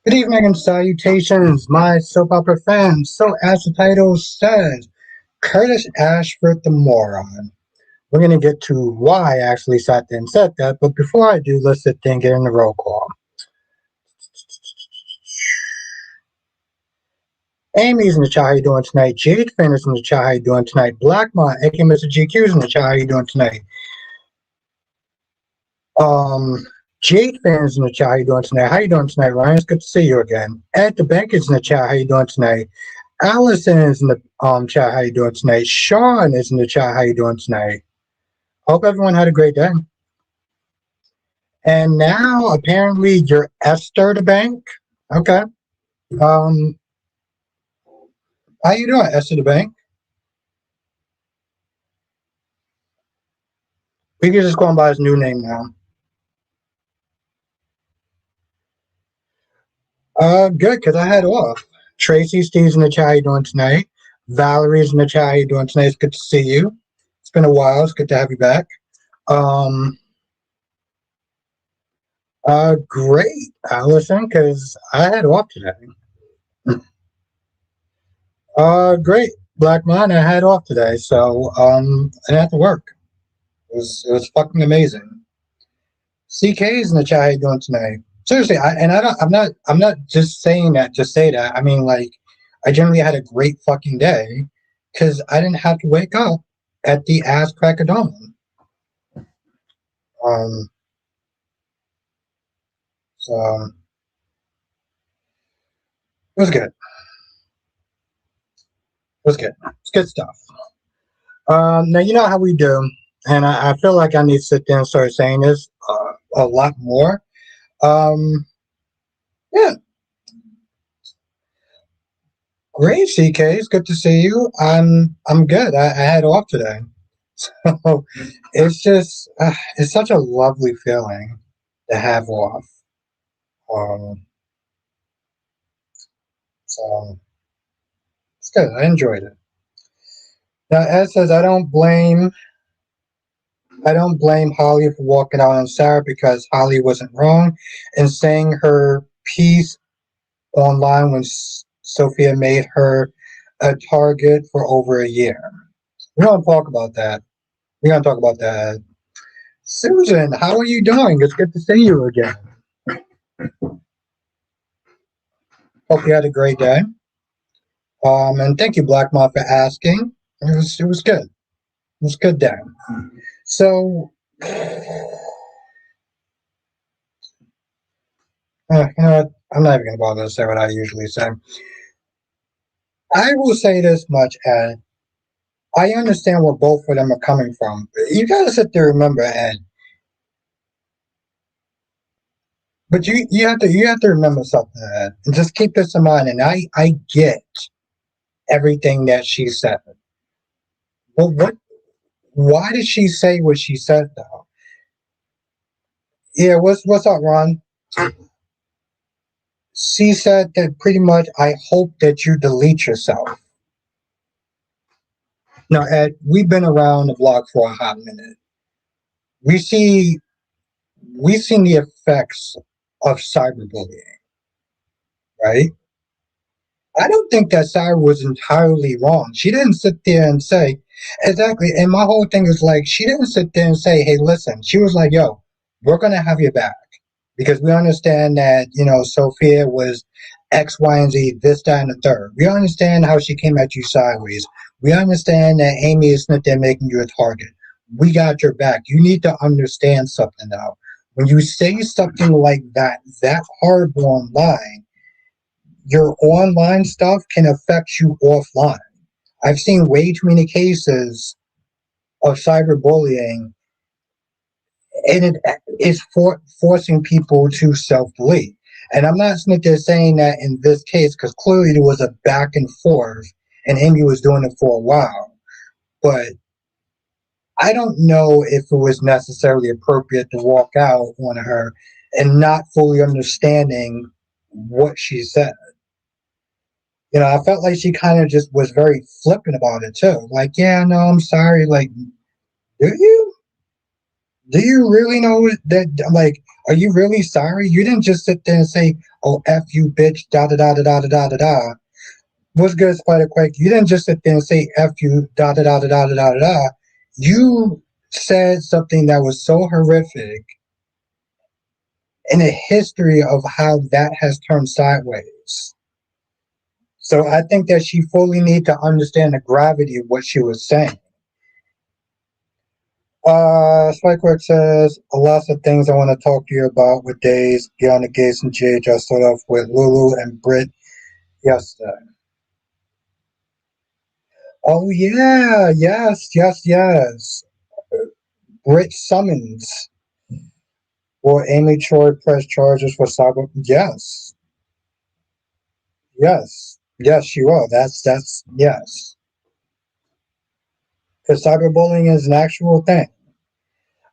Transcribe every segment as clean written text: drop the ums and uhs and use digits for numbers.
Good evening and salutations, my soap opera fans. So, as the title says, Curtis Ashford the Moron. We're going to get to why I actually sat there and said that, but before I do, let's sit there and get in the roll call. Amy's in the chat, how you doing tonight? Jade Finn is in the chat, how you doing tonight? Blackmont, aka Mr. GQ's in the chat, how you doing tonight? Um, Jade Finn is in the chat, how you doing tonight? How you doing tonight, Ryan? It's good to see you again. Ed the Bank is in the chat, how you doing tonight? Allison is in the chat. How you doing tonight? Sean is in the chat. How you doing tonight? Hope everyone had a great day. And now apparently you're Esther the Bank. Okay. Um, how you doing, Esther the Bank? We can just go on by his new name now. Good, because I had off. Tracy, Steve's in the chat. How you doing tonight? Valerie's in the chat. How you doing tonight? It's good to see you. It's been a while. It's good to have you back. Great, Allison, because I had off today. Great. Black Man, I had off today, so I didn't have to work. It was fucking amazing. CK's in the chat. How you doing tonight? Seriously, I'm not just saying that just say that. I mean, like, I generally had a great fucking day because I didn't have to wake up at the ass crack of dawn. So it was good. It was good. It's good stuff. Now you know how we do, and I feel like I need to sit there and start saying this a lot more. Yeah. Great, CK. It's good to see you. I'm good. I had off today, so it's just it's such a lovely feeling to have off. Um, so it's good. I enjoyed it. Now, Ed says I don't blame Holly for walking out on Sarah because Holly wasn't wrong in saying her piece online when Sophia made her a target for over a year. We're going to talk about that. We're going to talk about that. Susan, how are you doing? It's good to see you again. Hope you had a great day. And thank you, Black Moth, for asking. It was good. It was a good day. So, you know what? I'm not even going to bother to say what I usually say. I will say this much, Ed. I understand where both of them are coming from. You got to sit there and remember, Ed. But you have to remember something, Ed, and just keep this in mind. And I get everything that she said. But why did she say what she said though? Yeah, what's up, Ron? She said that pretty much I hope that you delete yourself. Now, Ed, we've been around the block for a hot minute. We've seen the effects of cyberbullying, right? I don't think that Sarah was entirely wrong. She didn't sit there and say, exactly. And my whole thing is like, she didn't sit there and say, hey, listen. She was like, yo, we're going to have your back because we understand that, Sophia was X, Y, and Z, this, that, and the third. We understand how she came at you sideways. We understand that Amy is not there making you a target. We got your back. You need to understand something now. When you say something like that horrible online, your online stuff can affect you offline. I've seen way too many cases of cyberbullying, and it is forcing people to self-delete. And I'm not sitting there saying that in this case, because clearly there was a back and forth, and Amy was doing it for a while. But I don't know if it was necessarily appropriate to walk out on her and not fully understanding what she said. I felt like she kind of just was very flippant about it too. Like, yeah, no, I'm sorry. Like, do you? Do you really know that? Like, are you really sorry? You didn't just sit there and say, oh, F you, bitch, da da da da da da da da. What's good, Spider Quake? You didn't just sit there and say F you, da da da da da da da da. You said something that was so horrific in a history of how that has turned sideways. So I think that she fully need to understand the gravity of what she was saying. Spikework says, a lot of things I want to talk to you about with Days, Beyond the Gates and GH. I start off with Lulu and Britt yesterday. Oh yeah, yes. Britt summons. Will Amy Choi press charges for cyber? Yes, she will. That's yes. Because cyberbullying is an actual thing.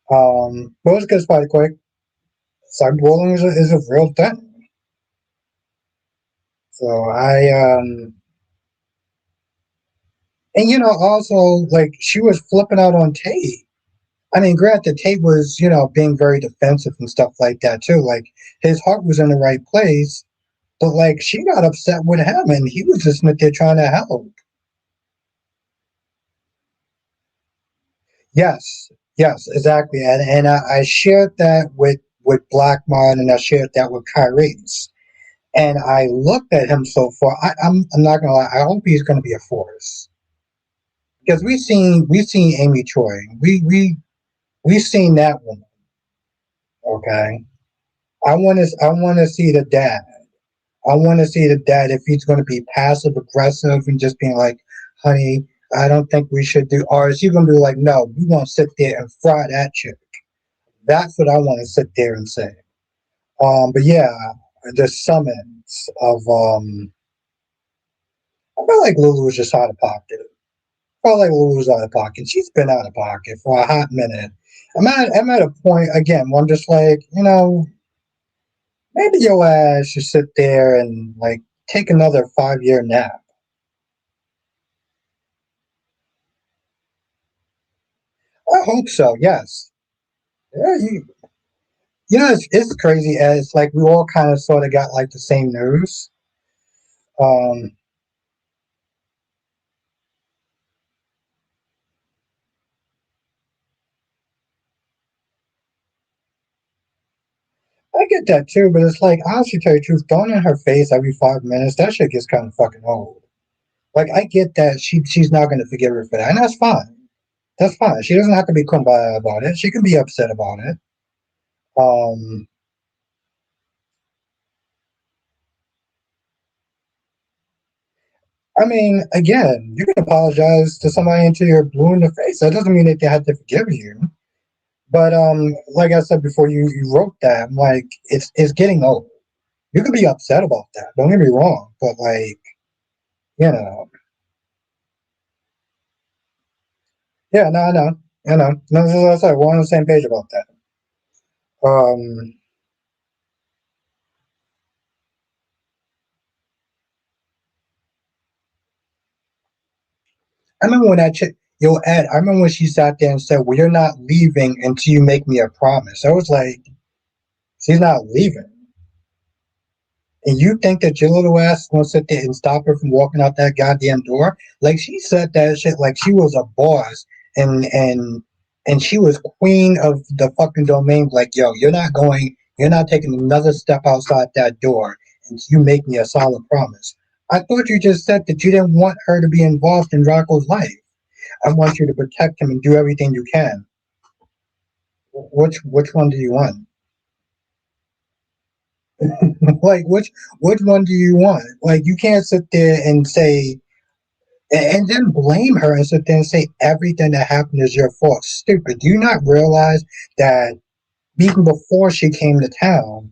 But let's get started quick. Cyberbullying is a real thing. So and also like she was flipping out on Tate. I mean, granted, Tate was being very defensive and stuff like that too. Like his heart was in the right place, but like she got upset with him, and he was just there trying to help. Yes, exactly. And I shared that with Blackmon, and I shared that with Kyrie's. And I looked at him so far. I'm not gonna lie. I hope he's gonna be a force because we've seen Amy Choi. We've seen that woman. Okay. I want to see the dad. I want to see the dad if he's going to be passive aggressive and just being like, "Honey, I don't think we should do," or is he going to be like, "No, we won't sit there and fry that chick." That's what I want to sit there and say. But yeah, the summons of I feel like Lulu was just out of pocket. I felt like Lulu was out of pocket. She's been out of pocket for a hot minute. I'm at a point again where I'm just like, maybe your ass should sit there and like take another 5 year nap. I hope so. Yes. Yeah. It's crazy as like we all kind of sort of got like the same news. Um, I get that too, but it's like honestly, tell you the truth, throwing in her face every 5 minutes, that shit gets kind of fucking old. Like I get that she's not going to forgive her for that, and that's fine. That's fine. She doesn't have to be kumbaya about it. She can be upset about it. Um, I mean, again, you can apologize to somebody until you're blue in the face. That doesn't mean that they have to forgive you. But like I said before, you wrote that. I'm like, it's getting old. You could be upset about that. Don't get me wrong, but like, you know, yeah, no, I know, I know. No, as I said, we're on the same page about that. Um, I remember when that chick, yo, Ed, I remember when she sat there and said, "Well, you're not leaving until you make me a promise." I was like, she's not leaving. And you think that your little ass is gonna sit there and stop her from walking out that goddamn door? Like she said that shit like she was a boss and she was queen of the fucking domain. Like, yo, you're not taking another step outside that door and you make me a solid promise. I thought you just said that you didn't want her to be involved in Rocco's life. I want you to protect him and do everything you can. Which one do you want? Like which one do you want? Like you can't sit there and say and then blame her and sit there and say everything that happened is your fault. Stupid. Do you not realize that even before she came to town,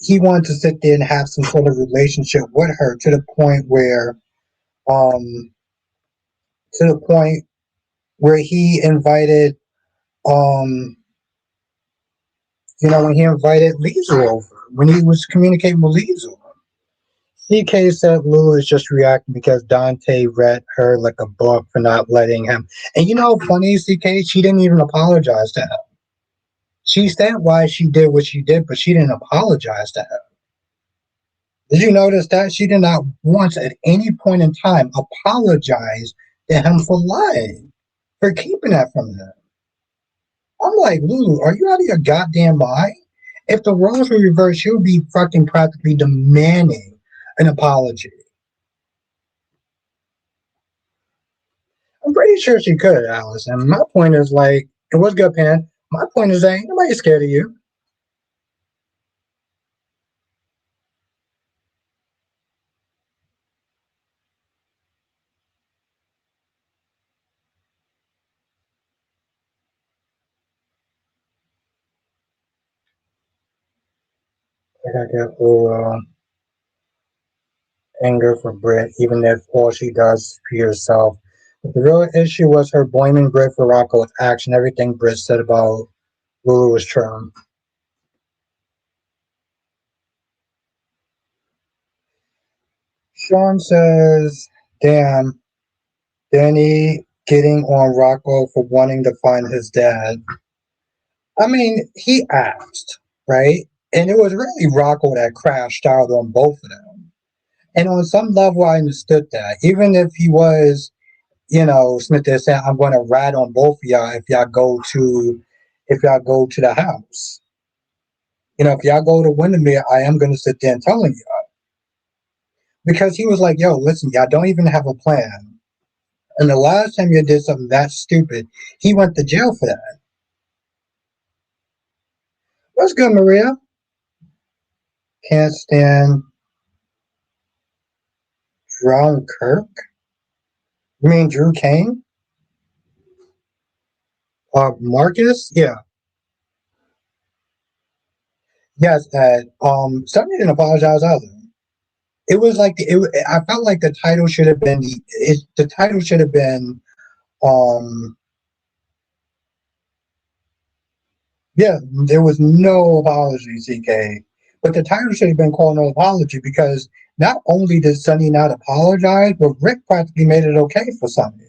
he wanted to sit there and have some sort of relationship with her um to the point where he invited um when he invited Lisa over, when he was communicating with Lisa. CK said Lou is just reacting because Dante read her like a book for not letting him. And funny, CK, she didn't even apologize to him. She said why she did what she did, but she didn't apologize to him. Did you notice that she did not once at any point in time apologize to him for lying, for keeping that from him? I'm like, Lulu, are you out of your goddamn mind? If the roles were reversed, she would be fucking practically demanding an apology. I'm pretty sure she could, Alice. And my point is like, it was good, Pan. My point is that ain't nobody scared of you. I gotta get a little anger for Britt, even if all she does is be herself. But the real issue was her blaming Britt for Rocco's action. Everything Britt said about Lulu was true. Sean says, damn, Danny getting on Rocco for wanting to find his dad. I mean, he asked, right? And it was really Rocco that crashed out on both of them. And on some level, I understood that. Even if he was, Smith is saying, I'm going to rat on both of y'all if y'all go to the house. If y'all go to Windermere, I am going to sit there and telling you. Because he was like, yo, listen, y'all don't even have a plan. And the last time you did something that stupid, he went to jail for that. What's good, Maria? Can't stand Drown Kirk? You mean Drew Kane? Marcus? Yeah. Yes, Ed. Somebody didn't apologize either. It was like I felt like the title should have been the title should have been um yeah, there was no apology, CK. But the title should have been called No Apology because not only did Sonny not apologize, but Rick practically made it okay for Sonny.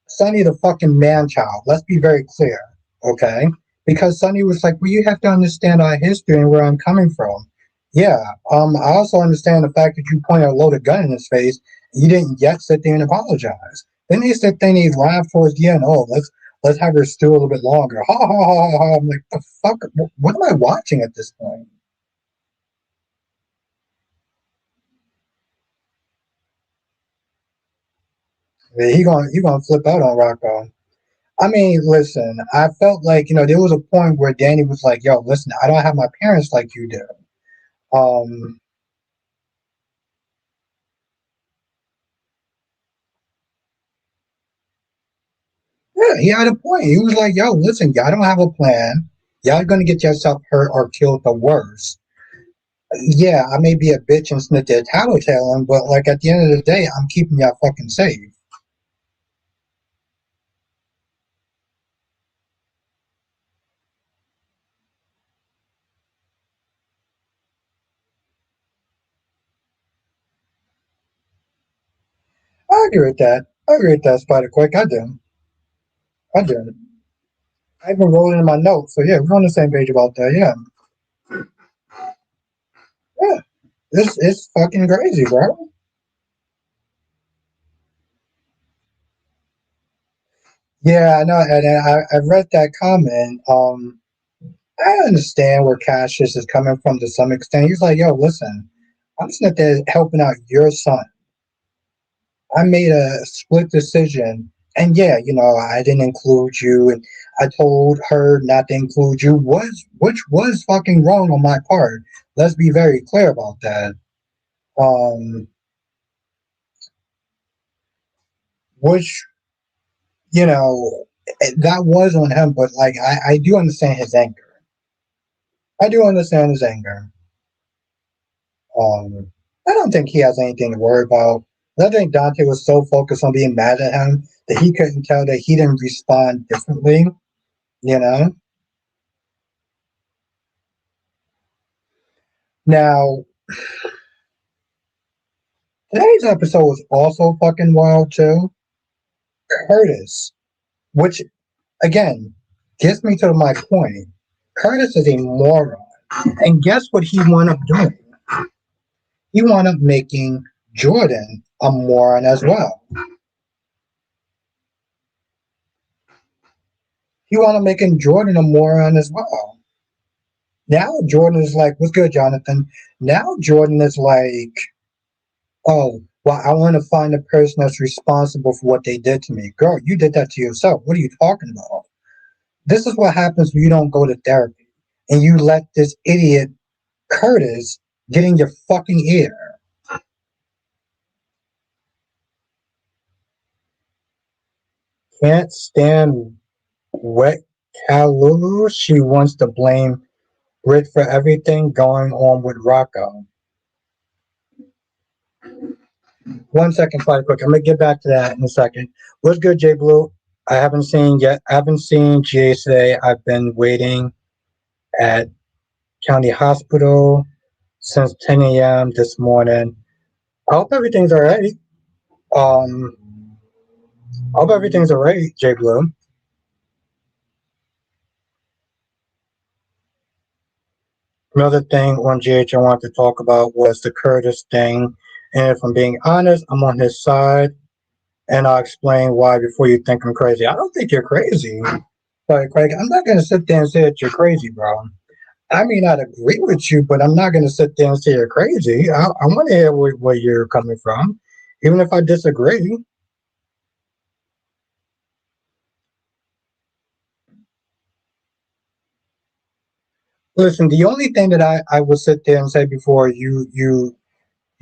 Sonny the fucking man child. Let's be very clear, okay? Because Sonny was like, well, you have to understand our history and where I'm coming from. Yeah, I also understand the fact that you pointed a loaded gun in his face and you didn't yet sit there and apologize. Then they sit there and he laughed towards the end. Oh, let's have her stew a little bit longer. Ha ha ha ha ha. I'm like, the fuck? What am I watching at this point? Yeah, he gonna flip out on Rocco. I mean, listen, I felt like, there was a point where Danny was like, yo, listen, I don't have my parents like you do. Um, yeah, he had a point. He was like, yo, listen, y'all don't have a plan. Y'all gonna get yourself hurt or killed the worst. Yeah, I may be a bitch and snit their tattletaling, but like at the end of the day, I'm keeping y'all fucking safe. I agree with that. I agree with that, Spider Quick. I do. I do. I even wrote it in my notes. So yeah, we're on the same page about that. Yeah. Yeah. It's fucking crazy, bro. Yeah, I know, and I read that comment. I understand where Cassius is coming from to some extent. He's like, yo, listen, I'm just not there helping out your son. I made a split decision, and yeah, I didn't include you, and I told her not to include you, which was fucking wrong on my part. Let's be very clear about that. Um, which that was on him, but like I do understand his anger. I do understand his anger. I don't think he has anything to worry about. I think Dante was so focused on being mad at him that he couldn't tell that he didn't respond differently. You know. Now today's episode was also fucking wild too. Curtis, which again gets me to my point. Curtis is a moron, and guess what he wound up doing? He wound up making Jordan a moron as well. He wound up making Jordan a moron as well. Now Jordan is like, "What's good, Jonathan?" Now Jordan is like, "Oh, well, I want to find the person that's responsible for what they did to me." Girl, you did that to yourself. What are you talking about? This is what happens when you don't go to therapy and you let this idiot Curtis get in your fucking ear. Can't stand wet Kalulu. She wants to blame Brit for everything going on with Rocco. One second, quite quick. I'm gonna get back to that in a second. What's good, Jay Blue? I haven't seen yet. I haven't seen GA today. I've been waiting at County Hospital since 10 a.m. this morning. I hope everything's all right. Um, I hope everything's all right, Jay Blue. Another thing on GH I wanted to talk about was the Curtis thing. And if I'm being honest, I'm on his side. And I'll explain why before you think I'm crazy. I don't think you're crazy. But Craig, I'm not going to sit there and say that you're crazy, bro. I may not agree with you, but I'm not going to sit there and say you're crazy. I want to hear where you're coming from, even if I disagree. Listen, the only thing that I will sit there and say before you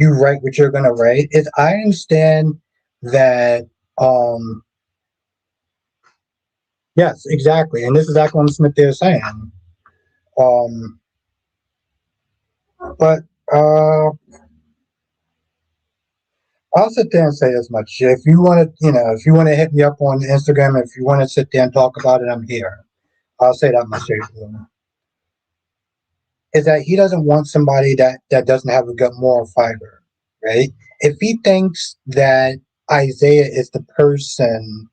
write what you're going to write is I understand that yes, exactly. And this is exactly what Smith is saying. Um, but uh, I'll sit there and say as much. If you want to, if you want to hit me up on Instagram, if you want to sit there and talk about it, I'm here. I'll say that much. Is that he doesn't want somebody that doesn't have a good moral fiber, right? If he thinks that Isaiah is the person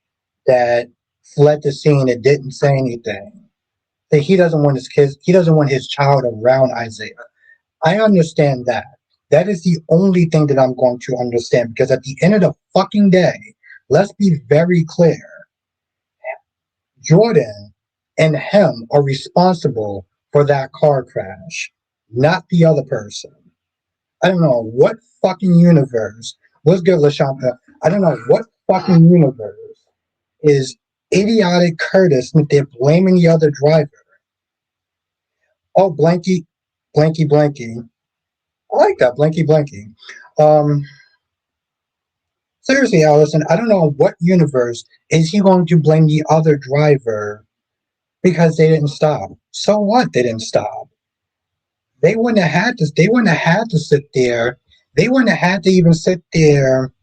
that fled the scene and didn't say anything, then he doesn't want his kids. He doesn't want his child around Isaiah. I understand that. That is the only thing that I'm going to understand because at the end of the fucking day, let's be very clear. Jordan and him are responsible for that car crash, not the other person. I don't know what fucking universe. What's good, LaShanta? I don't know what fucking universe is idiotic Curtis and they're blaming the other driver. Oh, Blanky, Blanky, Blanky. I like that, Blanky, Blanky. Um, Seriously, Allison, I don't know what universe is he going to blame the other driver because they didn't stop. So what? They didn't stop. They wouldn't have had to. They wouldn't have had to sit there. They wouldn't have had to even sit there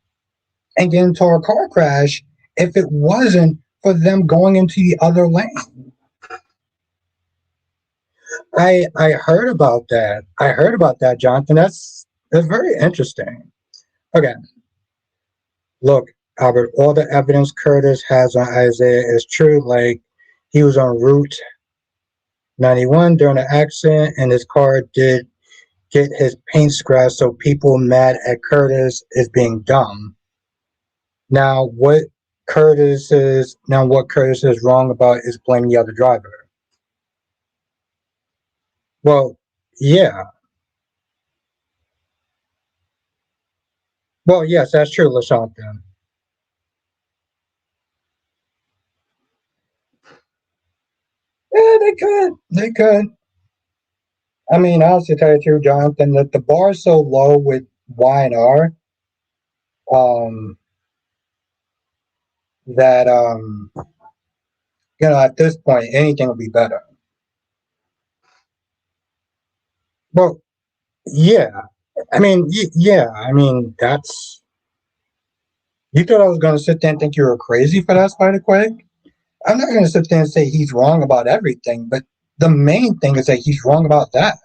and get into a car crash if it wasn't for them going into the other lane. I heard about that. I heard about that, Jonathan. That's very interesting. Okay, look, Albert. All the evidence Curtis has on Isaiah is true. Like he was on Route 91 during the accident, and his car did get his paint scratched. So people mad at Curtis is being dumb. What Curtis is wrong about is blaming the other driver. Well, yeah. Well, yes, that's true, LaShawn. Yeah, they could. They could. I mean, honestly, to tell you the truth, Jonathan, that the bar is so low with Y&R, um, that at this point, anything will be better. Well, yeah. I mean, yeah. I mean, that's. You thought I was going to sit there and think you were crazy for that, Spider Quake? I'm not going to sit there and say he's wrong about everything, but the main thing is that he's wrong about that.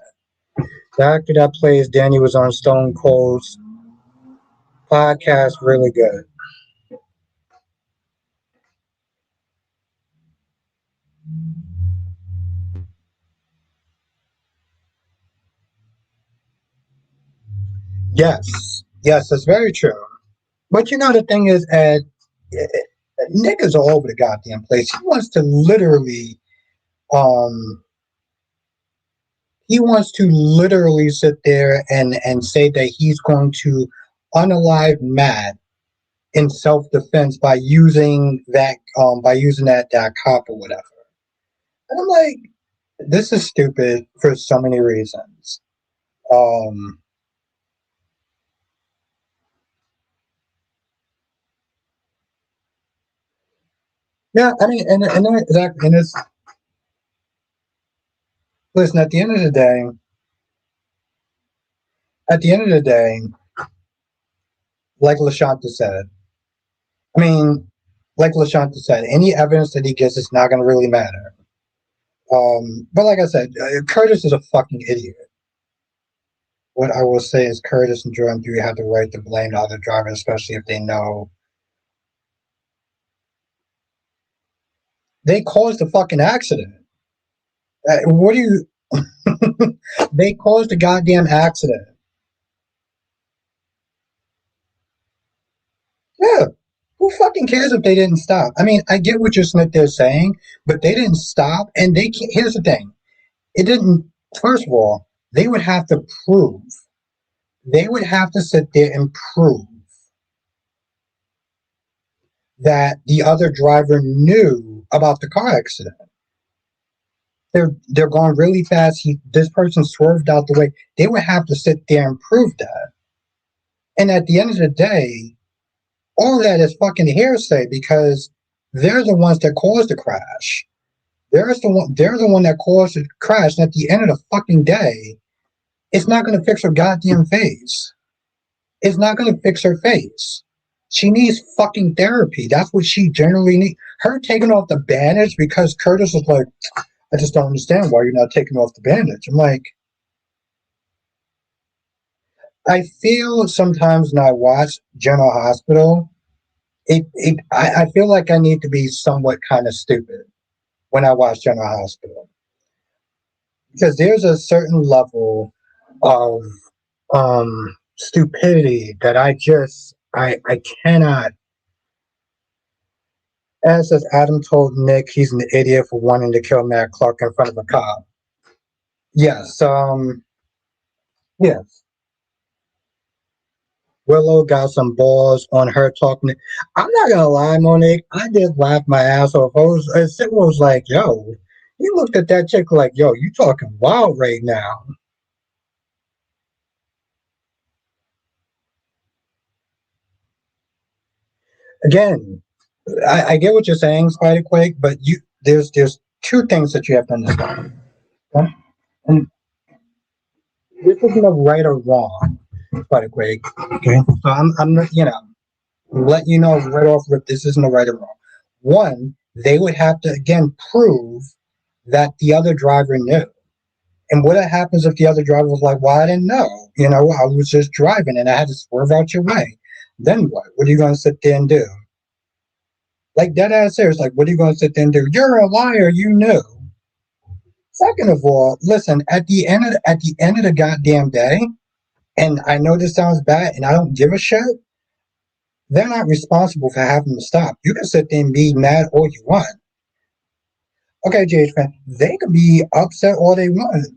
The actor that plays Danny was on Stone Cold's podcast, really good. Yes, yes, that's very true. But you know the thing is, Ed, Nick is all over the goddamn place. Um, he wants to literally sit there and say that he's going to unalive Matt in self defense by using that cop or whatever. And I'm like, this is stupid for so many reasons. Um, yeah, I mean, and it's listen. At the end of the day, like Lashanta said, I mean, like Lashanta said, any evidence that he gives is not going to really matter. But like I said, Curtis is a fucking idiot. What I will say is Curtis and Jordan do have the right to blame the other driver, especially if they know they caused the fucking accident. What do you? They caused the goddamn accident. Yeah. Who fucking cares if they didn't stop? I mean, I get what you're Smith there saying, but they didn't stop, and they can't. Here's the thing: it didn't. First of all, they would have to prove. They would have to sit there and prove that the other driver knew about the car accident. They're going really fast. This person swerved out the way. They would have to sit there and prove that. And at the end of the day, all of that is fucking hearsay because they're the ones that caused the crash. They're the one that caused the crash. And at the end of the fucking day, it's not going to fix her goddamn face. It's not going to fix her face. She needs fucking therapy. That's what she generally needs. Her taking off the bandage because Curtis was like, I just don't understand why you're not taking off the bandage. I'm like, I feel sometimes when I watch General Hospital, I feel like I need to be somewhat kind of stupid when I watch General Hospital because there's a certain level of stupidity that I cannot. As says, Adam told Nick he's an idiot for wanting to kill Matt Clark in front of a cop. Yes, yes. Willow got some balls on her talking. I'm not gonna lie, Monique. I did laugh my ass off. Sid was like, "Yo," he looked at that chick like, "Yo, you talking wild right now?" Again, I get what you're saying, Spider Quake, but there's two things that you have to understand. Okay? And this isn't a right or wrong, Spider Quake. Okay, so I'm not, let you know right off rip, this isn't a right or wrong. One, they would have to again prove that the other driver knew. And what happens if the other driver was like, "Well, I didn't know. I was just driving and I had to swerve out your way." Then what? What are you going to sit there and do? Like dead ass serious. Like, what are you going to sit there and do? You're a liar. You knew. Second of all, listen. At the end of the goddamn day, and I know this sounds bad, and I don't give a shit. They're not responsible for having to stop. You can sit there and be mad all you want. Okay, JH fan, they could be upset all they want.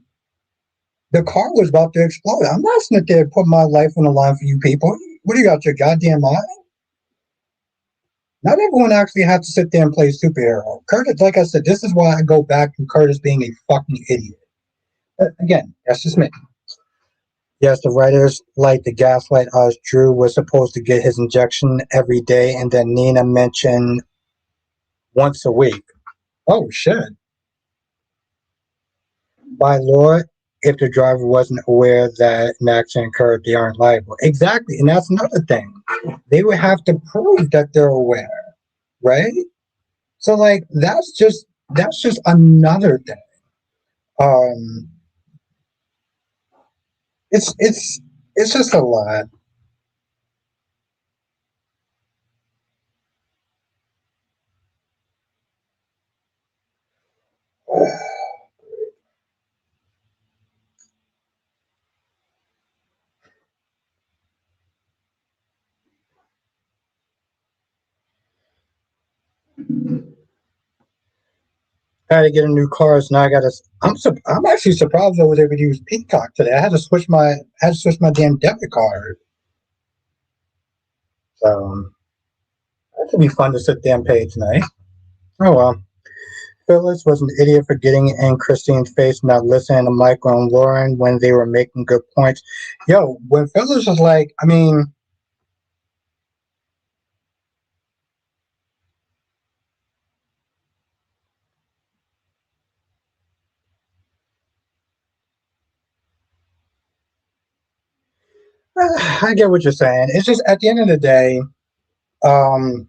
The car was about to explode. I'm not sitting there putting my life on the line for you people. What do you got, your goddamn mind? Not everyone actually has to sit there and play superhero. Curtis, like I said, this is why I go back to Curtis being a fucking idiot. Again, that's just me. Yes, the writers like the gaslight us. Drew was supposed to get his injection every day, and then Nina mentioned once a week. Oh shit! By law, if the driver wasn't aware that an accident occurred, they aren't liable. Exactly, and that's another thing. They would have to prove that they're aware, right? So like that's just another thing. Um, it's just a lot. I had to get a new car, so now I got to. I'm actually surprised I was able to use Peacock today. I had to switch my damn debit card. So that should be fun to sit there and pay tonight. Oh well. Phyllis was an idiot for getting in Christine's face, not listening to Michael and Lauren when they were making good points. Yo, when Phyllis was like, I mean, I get what you're saying. It's just at the end of the day, um,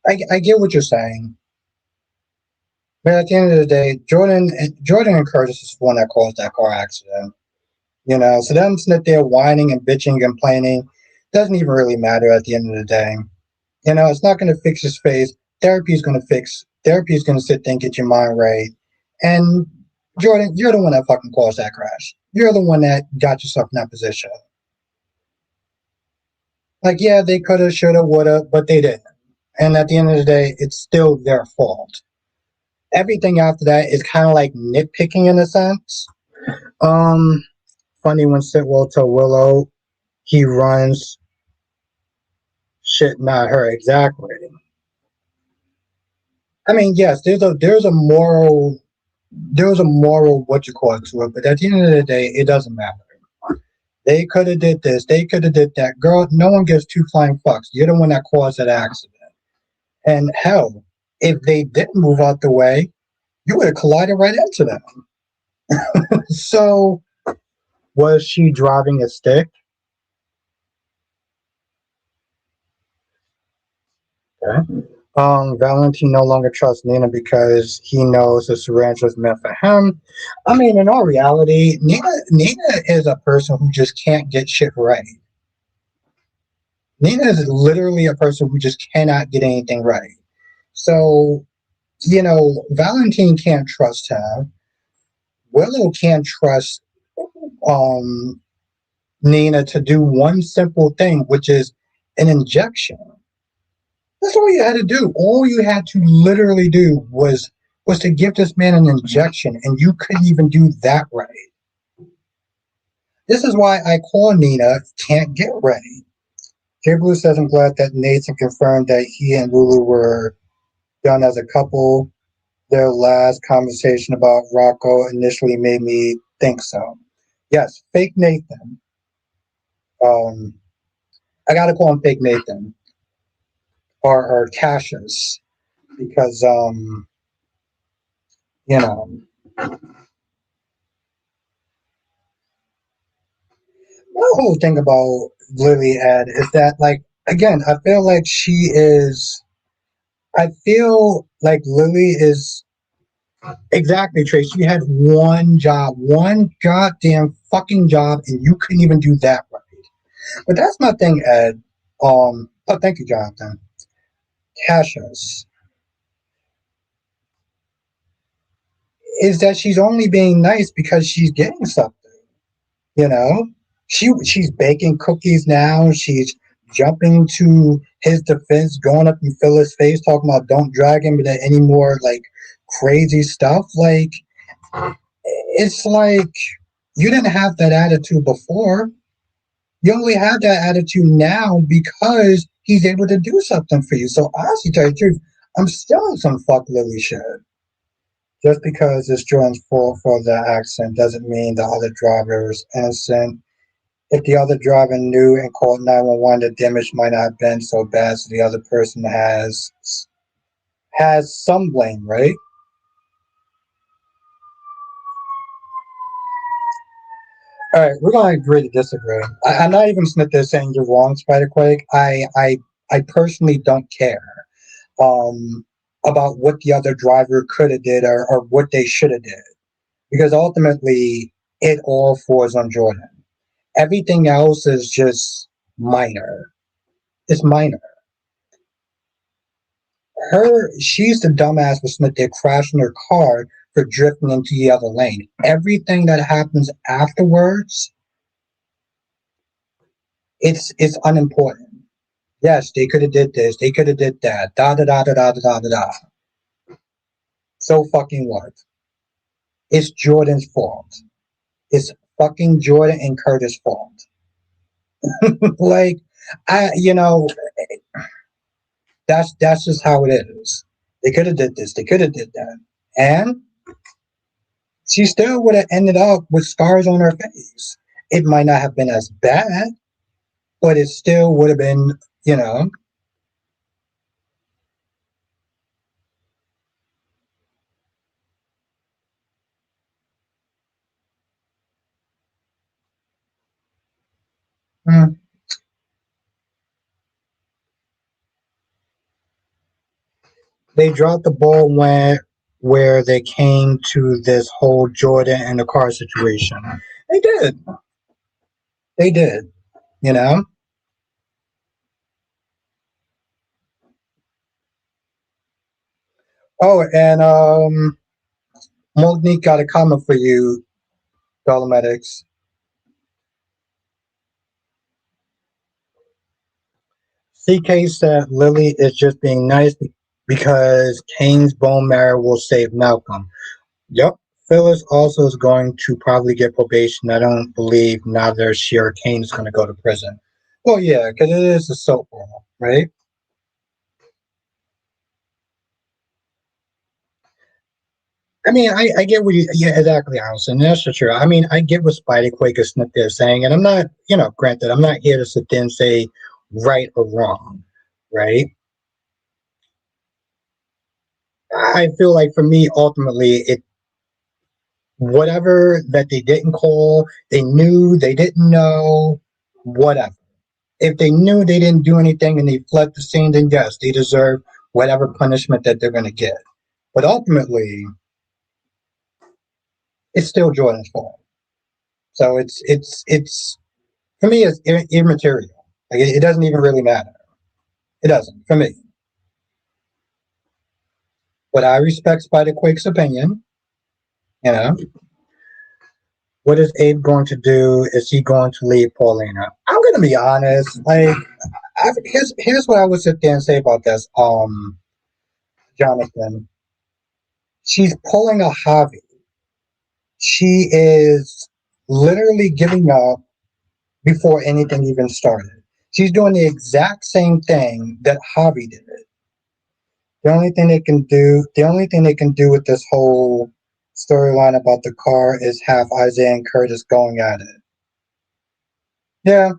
I get what you're saying. But at the end of the day, Jordan and Curtis is the one that caused that car accident. You know, so them sitting there whining and bitching and complaining doesn't even really matter at the end of the day. You know, it's not going to fix his face. Therapy is going to fix. Therapy is going to sit there and get your mind right. And Jordan, you're the one that fucking caused that crash. You're the one that got yourself in that position. Like, yeah, they could have, should have, would have, but they didn't. And at the end of the day, it's still their fault. Everything after that is kind of like nitpicking in a sense. Um, Funny when Sitwell told Willow he runs shit, not her exactly. I mean, yes, there's a moral what you call it to it, but at the end of the day, it doesn't matter. They could have did this, they could have did that. Girl, no one gives two flying fucks. You're the one that caused that accident. And hell, if they didn't move out the way, you would have collided right into them. So was she driving a stick? Okay. Valentine no longer trusts Nina because he knows the syringe was meant for him. I mean, in all reality, Nina is a person who just can't get shit right. Nina is literally a person who just cannot get anything right. So, you know, Valentine can't trust him. Willow can't trust um, Nina to do one simple thing, which is an injection. That's all you had to do. All you had to literally do was to give this man an injection, and you couldn't even do that right. This is why I call Nina can't get ready. Jay Blue says I'm glad that Nathan confirmed that he and Lulu were done as a couple. Their last conversation about Rocco initially made me think so. Yes, fake Nathan. Um, I gotta call him fake Nathan or Cassius because you know, the whole thing about Lily Ed is that, like, again, I feel like she is. I feel like Lily is exactly Trace. She had one job, one goddamn fucking job, and you couldn't even do that right. But that's my thing, Ed. Oh, thank you, Jonathan. Cassius is that she's only being nice because she's getting something. You know, she's baking cookies now. She's jumping to his defense, going up in Phyllis' face, talking about don't drag him into any more like crazy stuff. Like it's like you didn't have that attitude before. You only have that attitude now because he's able to do something for you. So honestly, tell you the truth, I'm still in some fuck Lily shit. Just because it's Jordan's fault for the accident doesn't mean the other driver is innocent. If the other driver knew and called 911, the damage might not have been so bad. So the other person has some blame, right? All right, we're gonna agree to disagree. I'm not even Smith there saying you're wrong, Spiderquake. I personally don't care about what the other driver could have did or what they should have did because ultimately it all falls on Jordan. Everything else is just minor. It's minor. She's the dumbass for Smith there crashing her car for drifting into the other lane. Everything that happens afterwards, it's unimportant. Yes, they could have did this. They could have did that. Da da da da da da da da da. So fucking what? It's Jordan's fault. It's fucking Jordan and Curtis' fault. Like, that's just how it is. They could have did this. They could have did that, and she still would have ended up with scars on her face. It might not have been as bad, but it still would have been, you know. mm, They dropped the ball when where they came to this whole Jordan and the car situation. They did. They did. You know. Oh, and Monique got a comment for you, Dolometics. CK said Lily is just being nice because Kane's bone marrow will save Malcolm. Yep. Phyllis also is going to probably get probation. I don't believe neither she or Kane is going to go to prison. Well, yeah, because it is a soap opera, right? I mean, I get what you, yeah, exactly, Allison. That's for sure. I mean, I get what Spidey Quake is there saying, and I'm not, granted, I'm not here to sit there and say right or wrong, right? I feel like for me, ultimately, whatever that they didn't call, they knew, they didn't know, whatever. If they knew they didn't do anything and they fled the scene, then yes, they deserve whatever punishment that they're going to get. But ultimately, it's still Jordan's fault. So it's for me, it's immaterial. Like it doesn't even really matter. It doesn't for me. But I respect Spider Quake's opinion. You know, what is Abe going to do? Is he going to leave Paulina? I'm going to be honest. Like, here's what I would sit there and say about this. Jonathan, she's pulling a Javi. She is literally giving up before anything even started. She's doing the exact same thing that Javi did. The only thing they can do with this whole storyline about the car is have Isaiah and Curtis going at it. Yeah.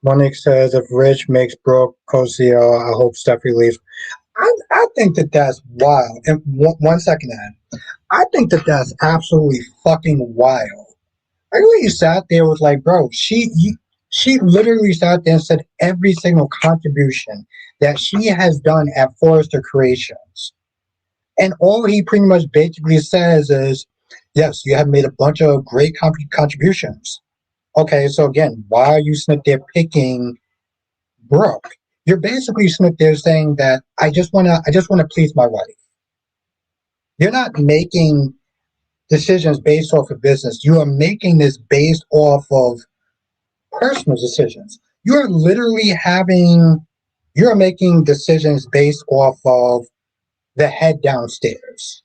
Monique says if Rich makes Brooke Cosio, I hope Steffi leaves. I think that that's wild. And one second, Ed. I think that that's absolutely fucking wild. I really sat there was like, bro, she literally sat there and said every single contribution that she has done at Forrester Creations. And all he pretty much basically says is, yes, you have made a bunch of great contributions. Okay, so again, why are you sitting there picking Brooke? You're basically sitting there saying that I just wanna please my wife. You're not making decisions based off of business. You are making this based off of personal decisions. You're literally you're making decisions based off of the head downstairs.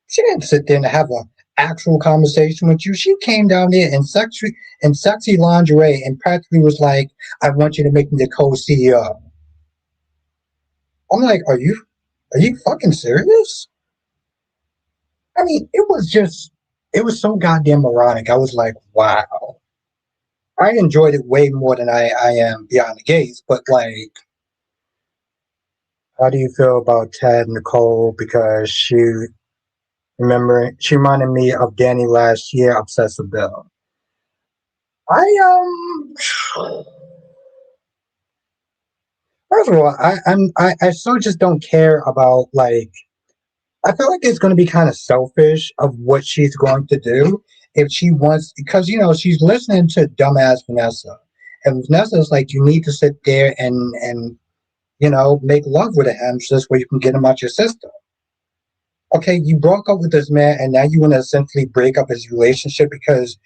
She didn't sit there and have an actual conversation with you. She came down there in sexy lingerie and practically was like, I want you to make me the co-CEO. I'm like, are you fucking serious? I mean, it was so goddamn moronic. I was like, wow. I enjoyed it way more than I am Beyond the Gates, but like, how do you feel about Ted Nicole? Because she reminded me of Danny last year, Obsessive Bill. I first of all, I still just don't care about like I feel like it's going to be kind of selfish of what she's going to do if she wants, because she's listening to dumbass Vanessa, and Vanessa's like, you need to sit there and make love with him so this way you can get him out your system. Okay, you broke up with this man, and now you want to essentially break up his relationship because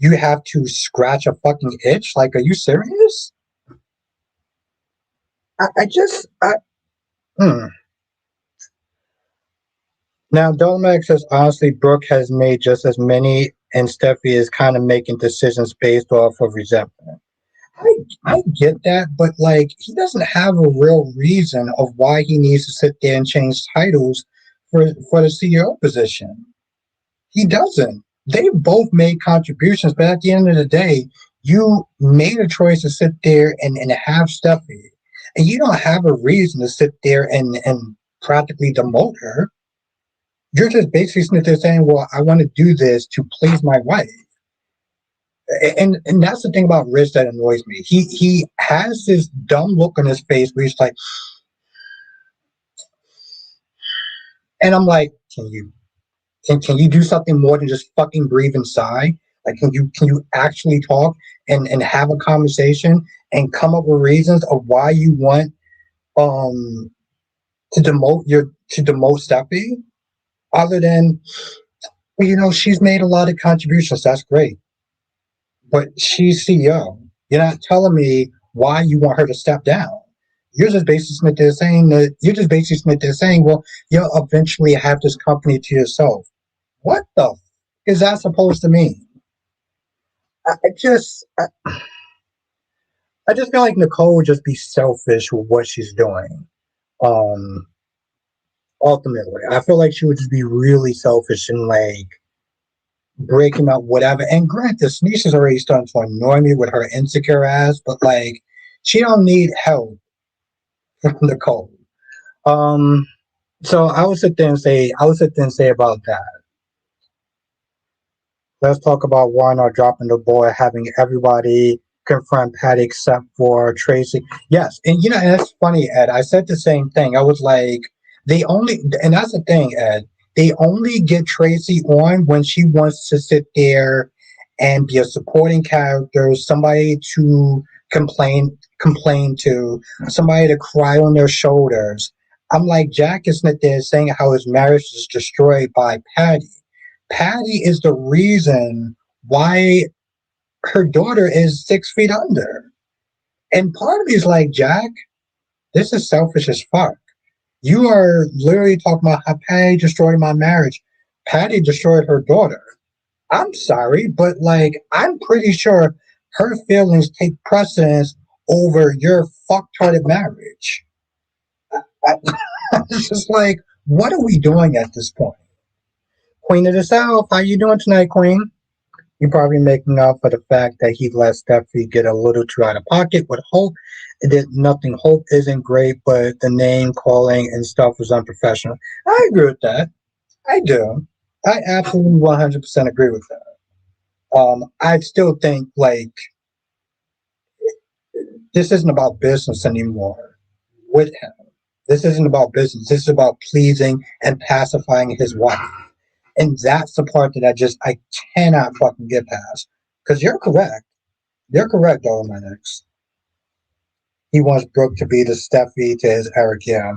you have to scratch a fucking itch? Like, are you serious? I just, hmm. Now, Dolomec says, honestly, Brooke has made just as many, and Steffi is kind of making decisions based off of resentment. I get that, but like, he doesn't have a real reason of why he needs to sit there and change titles for the CEO position. He doesn't. They both made contributions, but at the end of the day, you made a choice to sit there and have Steffi, and you don't have a reason to sit there and practically demote her. You're just basically sitting there saying, "Well, I want to do this to please my wife." And that's the thing about Rich that annoys me. He has this dumb look on his face where he's like, and I'm like, can you do something more than just fucking breathe and sigh? Like, can you actually talk and have a conversation and come up with reasons of why you want um to demote Steffi, other than, well, she's made a lot of contributions. That's great, but she's CEO. You're not telling me why you want her to step down. You're just basically Smith there saying, well, you'll eventually have this company to yourself. What the is that supposed to mean? I, I just I, I just feel like Nicole would just be selfish with what she's doing. Um, Ultimately, I feel like she would just be really selfish and like breaking up whatever. And granted, Sneeze is already starting to annoy me with her insecure ass, but like, she don't need help from Nicole. Um, so I would sit there and say about that. Let's talk about Warner dropping the ball, having everybody confront Patty except for Tracy. Yes, and it's funny, Ed. I said the same thing. I was like, and that's the thing, Ed. They only get Tracy on when she wants to sit there and be a supporting character, somebody to complain to, somebody to cry on their shoulders. I'm like, Jack is not there saying how his marriage is destroyed by Patty. Patty is the reason why her daughter is 6 feet under. And part of me is like, Jack, this is selfish as fuck. You are literally talking about how Patty destroyed my marriage. Patty destroyed her daughter. I'm sorry, but like, I'm pretty sure her feelings take precedence over your fucktarded marriage. I, it's just like, what are we doing at this point? Queen of the South, how you doing tonight, Queen? You're probably making up for the fact that he let Steffi get a little too out of pocket with Hope. It did nothing. Hope isn't great, but the name calling and stuff was unprofessional. I agree with that. I do. I absolutely 100% agree with that. I still think like this isn't about business anymore with him. This isn't about business. This is about pleasing and pacifying his wife. And that's the part that I cannot fucking get past. Because you're correct. You're correct, Dominix. He wants Brooke to be the Steffi to his Eric, yeah.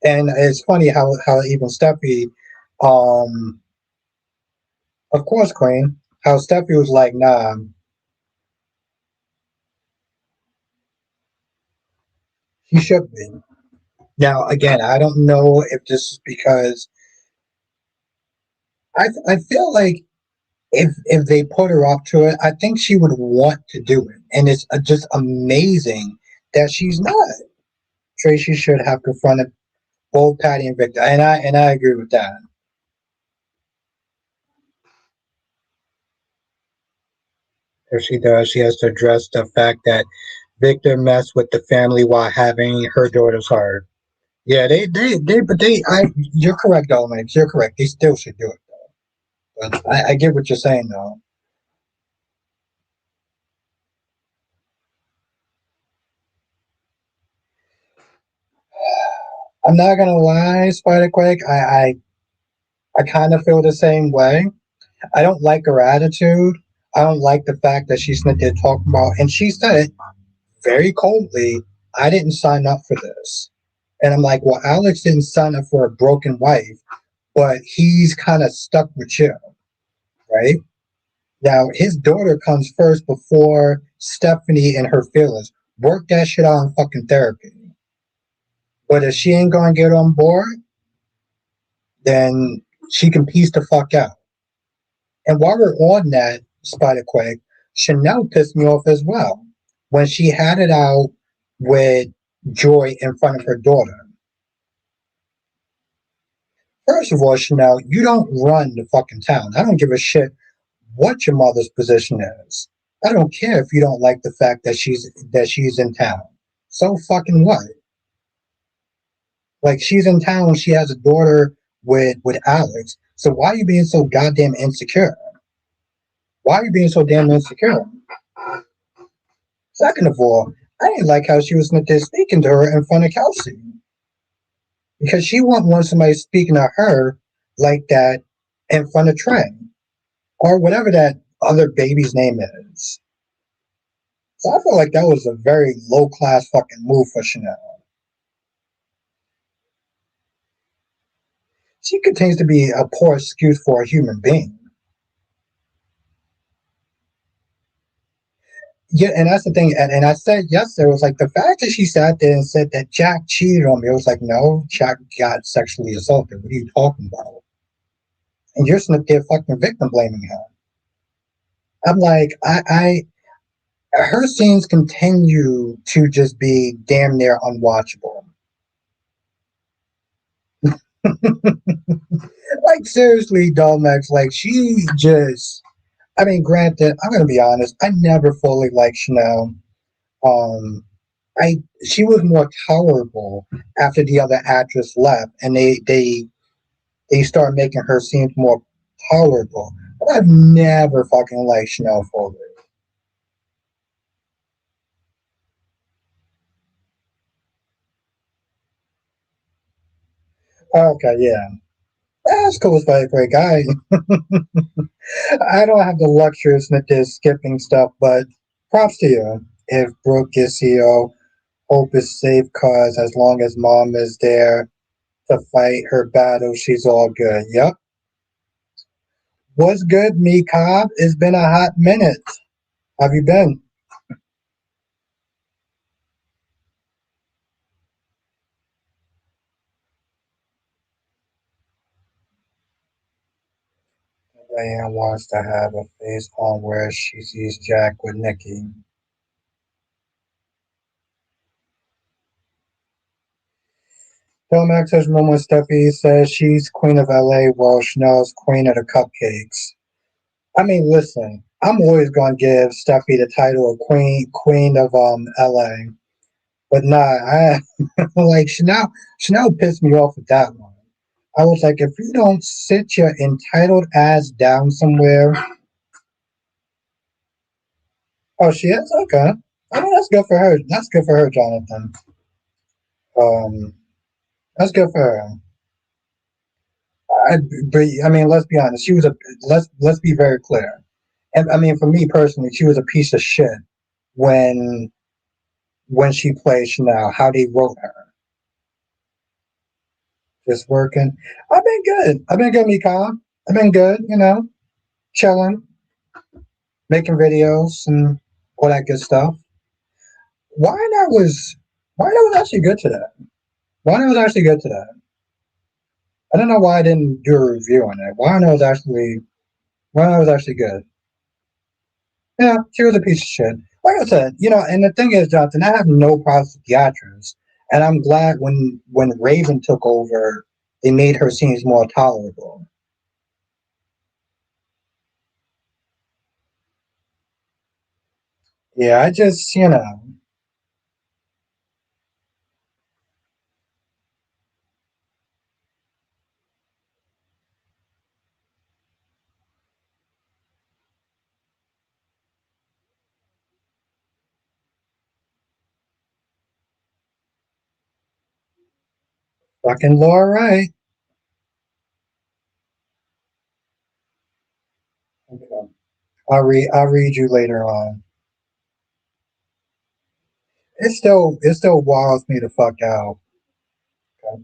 And it's funny how even Steffi, um, of course, Queen, how Steffi was like, nah, he should be. Now, again, I don't know if this is because I feel like if they put her up to it, I think she would want to do it. And it's just amazing that she's not. Tracy should have confronted both Patty and Victor, and I agree with that. If she does, she has to address the fact that Victor messed with the family while having her daughter's heart. Yeah, but you're correct, Dominic. You're correct. They still should do it, though. But I get what you're saying, though. I'm not gonna lie, Spider Quake. I kind of feel the same way. I don't like her attitude. I don't like the fact that she's not there talking about, and she said it very coldly. I didn't sign up for this. And I'm like, well, Alex didn't sign up for a broken wife, but he's kind of stuck with you. right? Now his daughter comes first before Stephanie and her feelings. Work that shit out in fucking therapy. But if she ain't gonna get on board, then she can piece the fuck out. And while we're on that, Spider Quake, Chanel pissed me off as well when she had it out with Joy in front of her daughter. First of all, Chanel, you don't run the fucking town. I don't give a shit what your mother's position is. I don't care if you don't like the fact that she's in town. So fucking what? Like she's in town, she has a daughter with Alex. So why are you being so goddamn insecure? Why are you being so damn insecure? Second of all, I didn't like how she was speaking to her in front of Kelsey. Because she wouldn't want somebody speaking to her like that in front of Trey. Or whatever that other baby's name is. So I feel like that was a very low class fucking move for Chanel. She continues to be a poor excuse for a human being. Yeah, and that's the thing. And I said yesterday, it was like the fact that she sat there and said that Jack cheated on me. It was like, no, Jack got sexually assaulted. What are you talking about? And you're sitting there fucking victim blaming her. I'm like, her scenes continue to just be damn near unwatchable. Like seriously, Dolmex, like she just. I mean, granted, I'm gonna be honest. I never fully liked Chanel. Um, I she was more tolerable after the other actress left, and they started making her seem more tolerable. But I've never fucking liked Chanel fully. Okay, yeah, that's cool. It's like, great guy. I don't have the luxury of this skipping stuff, but props to you. If Brooke gets CEO, hope is safe, cause as long as mom is there to fight her battle, she's all good. Yep. What's good, me Cobb? It's been a hot minute. How have you been? Diane wants to have a face on where she sees Jack with Nikki. Bill Max says Momo Steffi says she's queen of LA while Chanel's queen of the cupcakes. I mean, listen, I'm always gonna give Steffi the title of queen of LA. But nah, I like Chanel pissed me off with that one. I was like, if you don't sit your entitled ass down somewhere. Oh, she is? Okay. I mean, that's good for her. That's good for her, Jonathan. Um, that's good for her. I, but I mean, let's be honest. She was a let's be very clear. And I mean, for me personally, she was a piece of shit when she played Chanel. How they wrote her, just working. I've been good. I've been good, Mika. I've been good. Chilling, making videos and all that good stuff. Why not was why not was actually good today. Why not was actually good today. I don't know why I didn't do a review on it. Why not was actually good. Yeah, she was a piece of shit. Like I said, and the thing is, Jonathan, I have no problem with the actress, and I'm glad when Raven took over, they made her scenes more tolerable. Yeah, I just, fucking Laura Wright. Okay. I'll read you later on. It still wiles me the fuck out. Okay.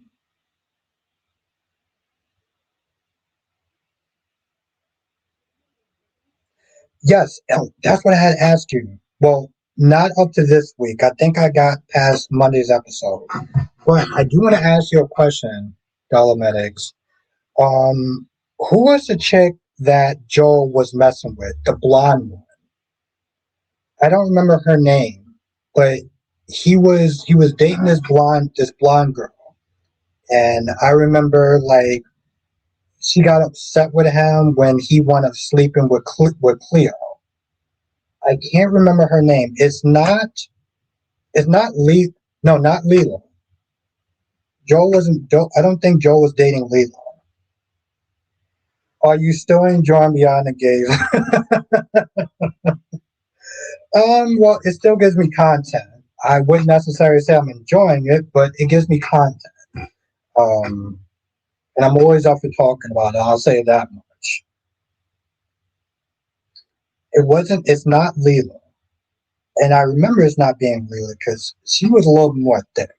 Yes, that's what I had asked you. Well, not up to this week. I think I got past Monday's episode. But I do want to ask you a question, Dolomedics. Um, who was the chick that Joel was messing with? The blonde one. I don't remember her name, but he was dating this blonde girl, and I remember like she got upset with him when he wound up sleeping with Cleo. I can't remember her name. It's not Lee. No, not Leela. Joel wasn't. Joel, I don't think Joel was dating Leela. Are you still enjoying Beyond the Gaze? Well, it still gives me content. I wouldn't necessarily say I'm enjoying it, but it gives me content. Um, and I'm always up for talking about it. I'll say that much. It wasn't. It's not Leela, and I remember it's not being Leela because she was a little more thick.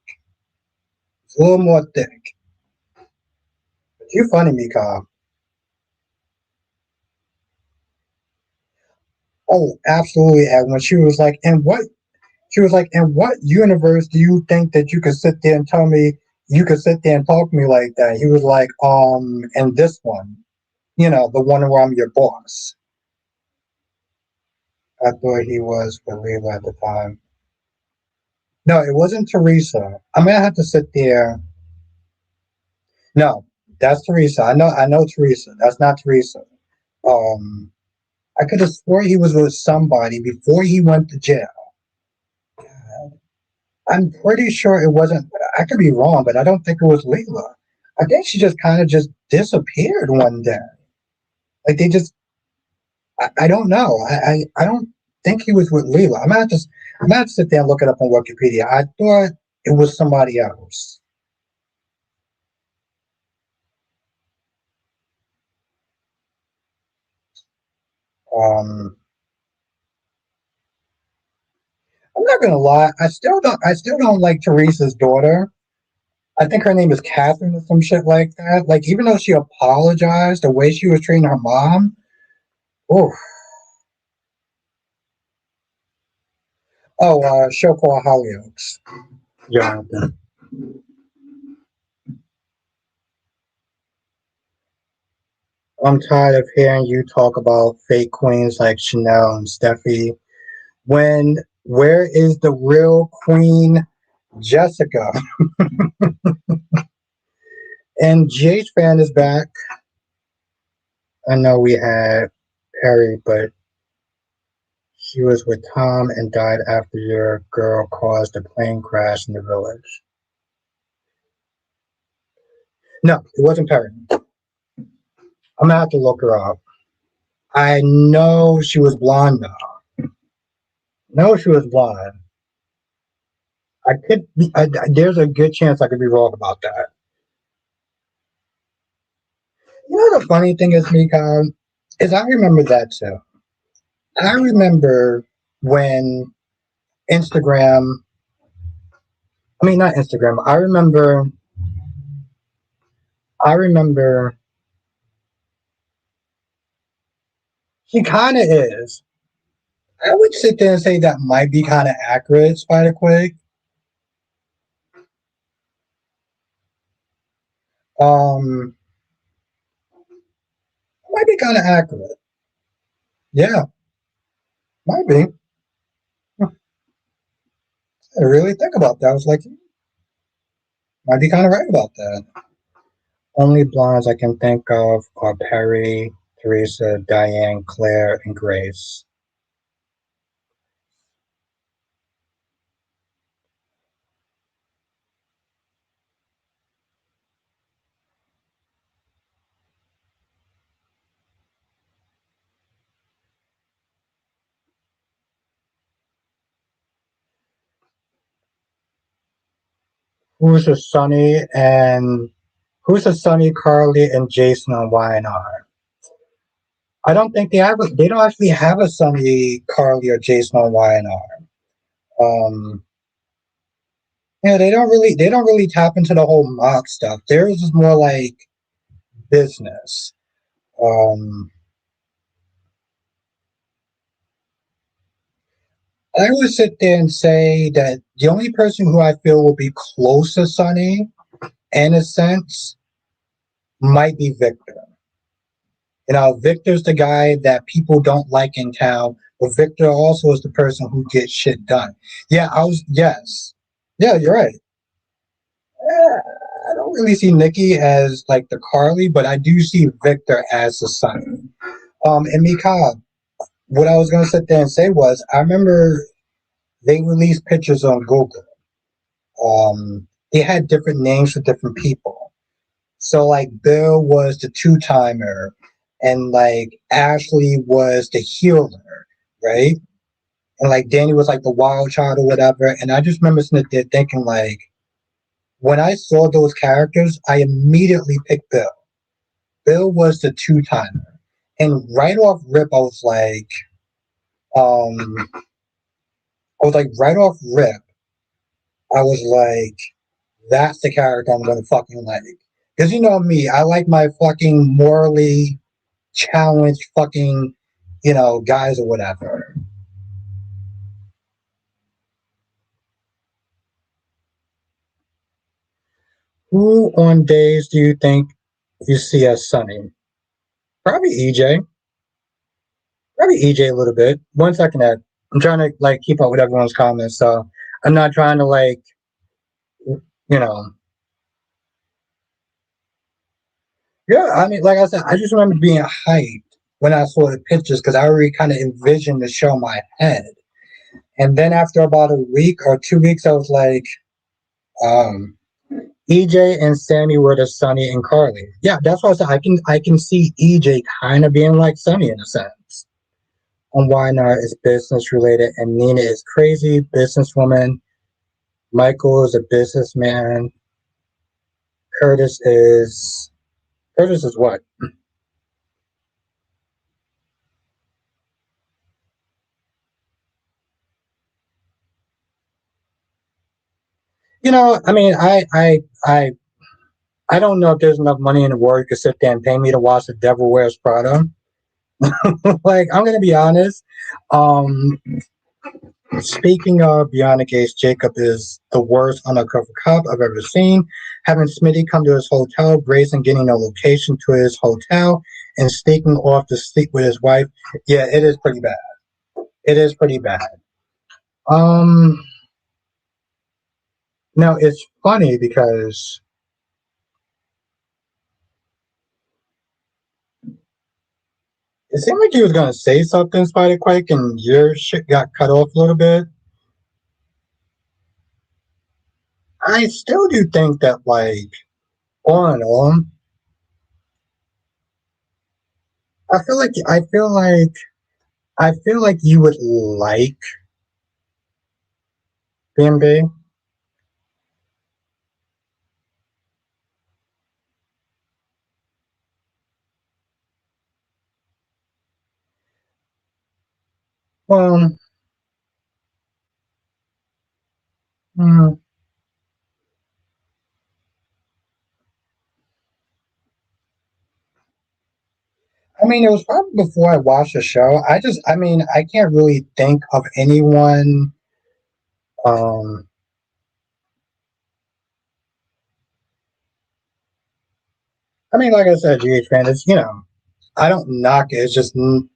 A little more thick. But you funny, Mika. Oh, absolutely. And when she was like, in what universe do you think that you could sit there and tell me you could sit there and talk to me like that? He was like, in this one, the one where I'm your boss. I thought he was with Leela at the time. No, it wasn't Teresa. I'm gonna have to sit there. No, that's Teresa. I know Teresa. That's not Teresa. Um, I could have swore he was with somebody before he went to jail. I'm pretty sure it wasn't. I could be wrong, but I don't think it was Leela. I think she just kind of just disappeared one day. Like they just, I don't know. I don't think he was with Leela. I'm gonna have to sit there and look it up on Wikipedia. I thought it was somebody else. Um, I'm not gonna lie. I still don't like Teresa's daughter. I think her name is Catherine or some shit like that. Like even though she apologized, the way she was treating her mom. Oh, show called Hollyoaks. Jonathan. I'm tired of hearing you talk about fake queens like Chanel and Steffi. Where is the real Queen Jessica? And GH fan is back. I know we had Perry, but she was with Tom and died after your girl caused a plane crash in the village. No, it wasn't Perry. I'm gonna have to look her up. I know she was blonde though. No, she was blonde. I could be. There's a good chance I could be wrong about that. You know the funny thing is, Mika, is I remember that too. I remember when Instagram. I mean, not Instagram. I remember. She kind of is. I would sit there and say that might be kind of accurate, Spider Quake. Um, might be kind of accurate. Yeah, might be. I really think about that. I was like, might be kind of right about that. Only blondes I can think of are Perry, Teresa, Diane, Claire, and Grace. Who's a Sunny and who's a Sunny, Carly, and Jason on YNR? I don't think they have. They don't actually have a Sunny, Carly, or Jason on YNR. Yeah, they don't really tap into the whole mock stuff. Theirs is more like business. Um, I would sit there and say that the only person who I feel will be close to Sunny, in a sense, might be Victor. You know, Victor's the guy that people don't like in town, but Victor also is the person who gets shit done. Yes. Yeah, you're right. I don't really see Nikki as like the Carly, but I do see Victor as the Sunny. And Mika, what I was going to sit there and say was, I remember they released pictures on Google. They had different names for different people. So like Bill was the two timer, and like Ashley was the healer, right? And like Danny was like the wild child or whatever. And I just remember sitting there thinking like, when I saw those characters, I immediately picked Bill. Bill was the two timer, and right off rip, um, right off rip, I was like, that's the character I'm gonna fucking like. Because you know me, I like my fucking morally challenged fucking, guys or whatever. Who on days do you think you see as Sunny? Probably EJ. Probably EJ a little bit. 1 second, Ed. I'm trying to like keep up with everyone's comments, so I'm not trying to like, you know. Yeah, I mean, like I said, I just remember being hyped when I saw the pictures because I already kind of envisioned the show in my head. And then after about a week or 2 weeks, I was like, um, EJ and Sammy were the Sunny and Carly. Yeah, that's what I said. I can see EJ kind of being like Sunny in a sense. And why not is business related, and Nina is crazy businesswoman. Michael is a businessman. Curtis is Curtis is what? I mean, I don't know if there's enough money in the world to sit there and pay me to watch The Devil Wears Prada. Like, I'm gonna be honest. Um, Speaking of Beyond the Gates, Jacob is the worst undercover cop I've ever seen. Having Smitty come to his hotel, Grayson getting a location to his hotel, and sneaking off to sleep with his wife. Yeah, it is pretty bad. It is pretty bad. Um, Now it's funny because it seemed like he was gonna say something, Spider Quake, and your shit got cut off a little bit. I still do think that, like, all in all, I feel like you would like BNB. Well, mm, I mean, it was probably before I watched the show. I mean, I can't really think of anyone. Um, I mean, like I said, GH fan, I don't knock it. It's just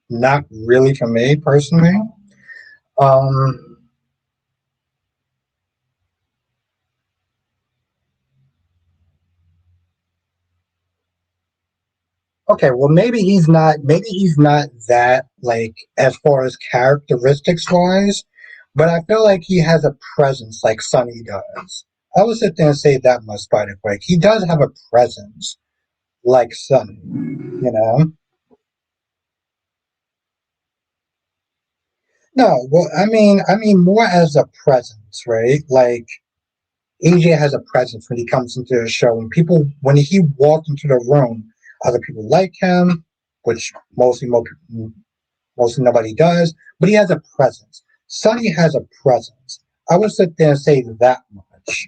not really for me personally. Um, okay, well, maybe he's not that, like, as far as characteristics wise, but I feel like he has a presence like Sonny does. I would sit there and say that much, Spider Quake. He does have a presence like Sonny, you know? No, well, I mean more as a presence, right? Like AJ has a presence when he comes into the show. When he walked into the room, other people like him, which mostly nobody does, but he has a presence. Sonny has a presence. I would sit there and say that much.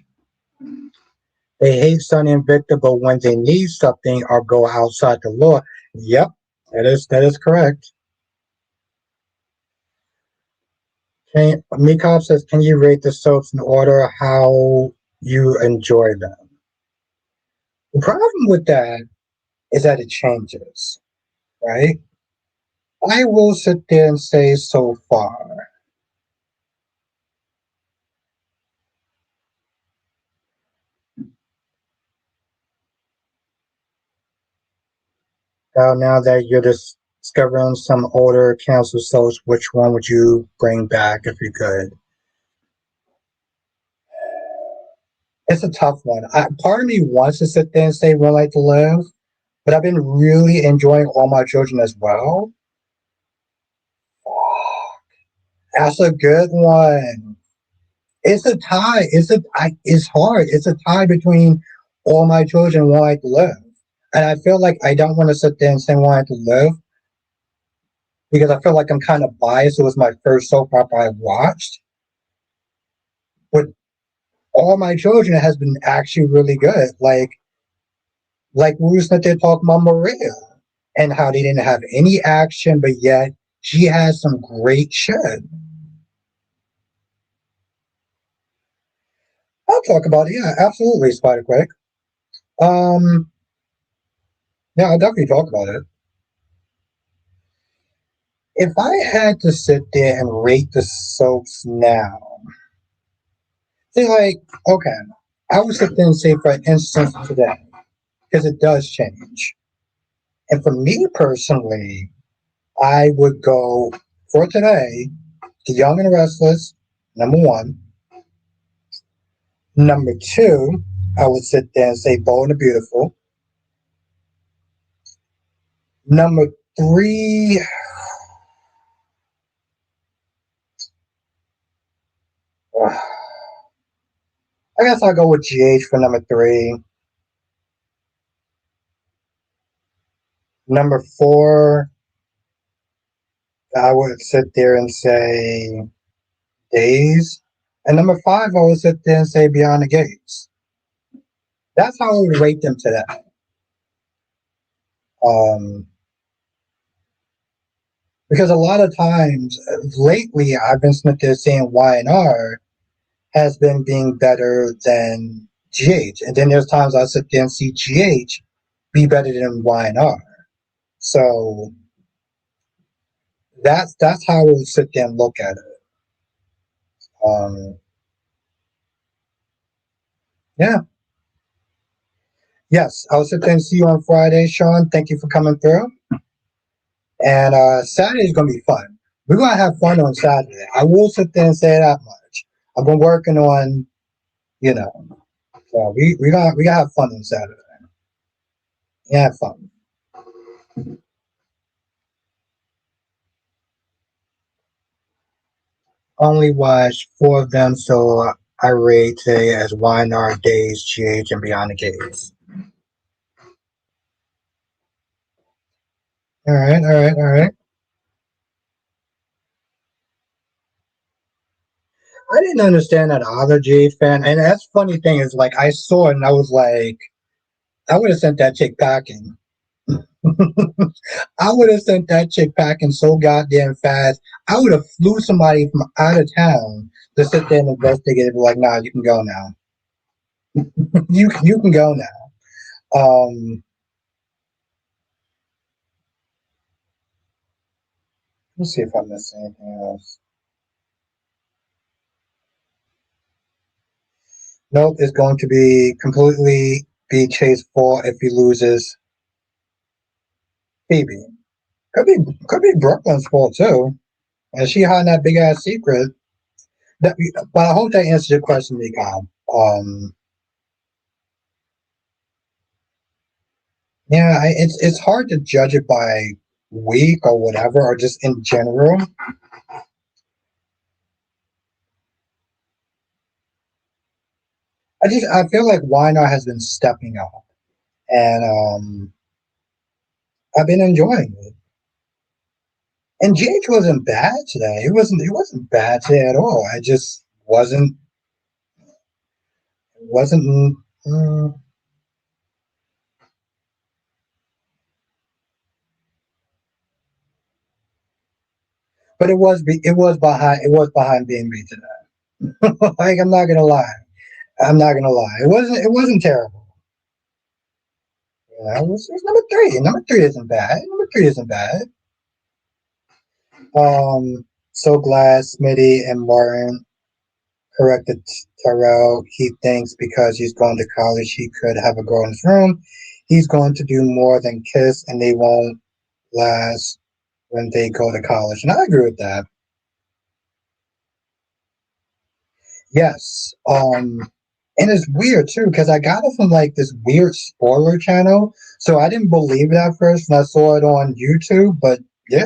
They hate Sonny and Victor, but when they need something or go outside the law, yep, that is correct. Mikop says, can you rate the soaps in order how you enjoy them? The problem with that is that it changes, right? I will sit there and say so far. Now that you're discovering some older canceled soaps, which one would you bring back if you could? It's a tough one. Part of me wants to sit there and say One Life to Live, but I've been really enjoying All My Children as well. That's a good one. It's a tie. It's hard. It's a tie between All My Children and One Life to Live. And I feel like I don't want to sit there and say One Life to Live because I feel like I'm kind of biased. It was my first soap opera I watched. But All My Children has been actually really good. Like we were sitting there talking about Maria and how they didn't have any action, but yet she has some great shit. I'll talk about it. Yeah, absolutely, Spider Quick. Um, yeah, I'll definitely talk about it. If I had to sit there and rate the soaps now, say like, okay, I would sit there and say, for instance, today, because it does change. And for me personally, I would go for today, The Young and Restless, number one. Number two, I would sit there and say Bold and the Beautiful. Number three, I guess I'll go with GH for number three. Number four, I would sit there and say Days. And number five, I would sit there and say Beyond the Gates. That's how I would rate them today. Um, because a lot of times lately, I've been sitting there saying Y&R has been being better than GH. And then there's times I sit there and see GH be better than Y&R. So that's how I would sit there and look at it. Um, yeah. Yes, I'll sit there and see you on Friday, Sean. Thank you for coming through. And Saturday is going to be fun. We're going to have fun on Saturday. I will sit there and say that much. I've been working on, you know, so we got to have fun on Saturday. Yeah, have fun. Only watched four of them, so I rate today as YNR Days, GH, and Beyond the Gates. All right, all right, all right. I didn't understand that other GH fan, and that's funny thing is like I saw it and I was like, I would have sent that chick packing. I would have sent that chick packing so goddamn fast. I would have flew somebody from out of town to sit there and investigate. Be like, nah, you can go now. You can go now. Let's see if I missed anything else. Nope, it's going to be completely be Chase's fault if he loses Phoebe. Could be Brooklyn's fault too. And she hiding that big ass secret. But I hope that answers your question, Mika. Yeah, it's hard to judge it by week or whatever, or just in general. I feel like Why Not has been stepping up, and I've been enjoying it. And GH wasn't bad today. It wasn't bad today at all. I just wasn't. but it was behind being made to that. Like I'm not gonna lie. I'm not gonna lie. It wasn't terrible. It was number three. Number three isn't bad. Number three isn't bad. So glad Smitty and Martin corrected Tyrell. He thinks because he's going to college, he could have a girl in his room. He's going to do more than kiss, and they won't last when they go to college. And I agree with that. Yes. And it's weird too because I got it from like this weird spoiler channel, so I didn't believe it at first, and I saw it on YouTube. But yeah,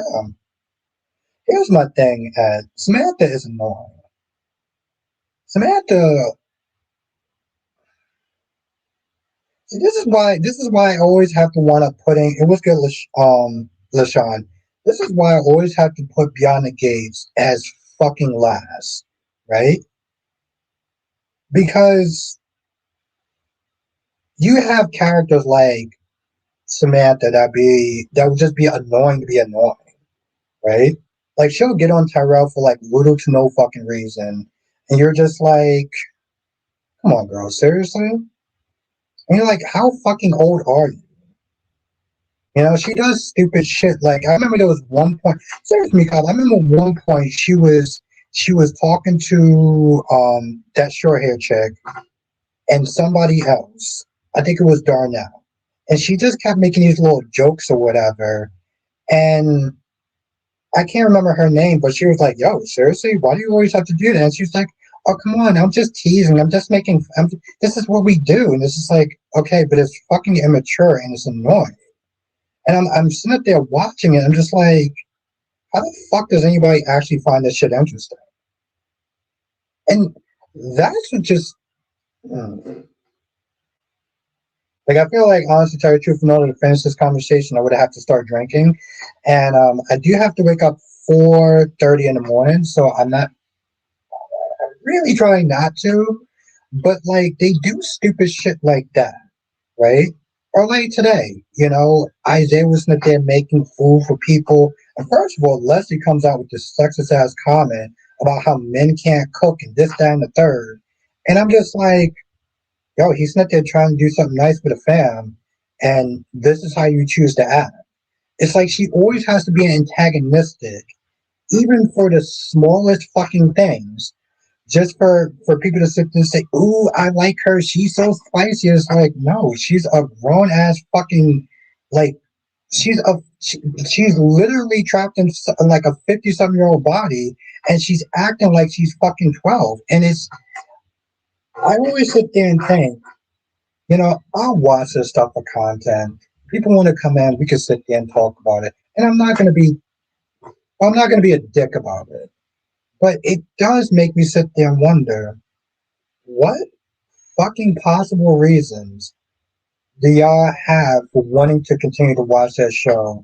here's my thing: Samantha is annoying. Samantha. See, this is why I always have to want to putting. It was good, Lashawn. This is why I always have to put Beyond the Gates as fucking last, right? Because you have characters like Samantha that would just be annoying to be annoying, right? Like she'll get on Tyrell for like little to no fucking reason, and you're just like, come on, girl, seriously? And you're like, how fucking old are you? You know, she does stupid shit. Like I remember there was one point. Seriously, Mikhail, I remember one point she was talking to that short hair chick and somebody else. I think it was Darnell, and she just kept making these little jokes or whatever. And I can't remember her name, but she was like, "Yo, seriously, why do you always have to do that?" And she's like, "Oh, come on, I'm just teasing. I'm just making. This is what we do." And this is like, okay, but it's fucking immature and it's annoying. And I'm sitting up there watching it. I'm just like, how the fuck does anybody actually find this shit interesting? And that's what just like I feel like honestly, to tell you the truth, in order to finish this conversation, I would have to start drinking, and I do have to wake up 4:30 in the morning. So I'm really trying not to, but like they do stupid shit like that, right? Or like today, Isaiah was not there making food for people. And first of all, Leslie comes out with this sexist ass comment about how men can't cook and this, that, and the third. And I'm just like, yo, he's not there trying to do something nice with a fam, and this is how you choose to act. It's like she always has to be antagonistic, even for the smallest fucking things, just for people to sit there and say, "Ooh, I like her. She's so spicy." It's like, no, she's a grown ass fucking like she's literally trapped in like a 50-something-year-old body, and she's acting like she's fucking 12. And I always sit there and think, I'll watch this stuff for content. People want to come in, we can sit there and talk about it, and I'm not gonna be a dick about it. But it does make me sit there and wonder, what fucking possible reasons do y'all have for wanting to continue to watch that show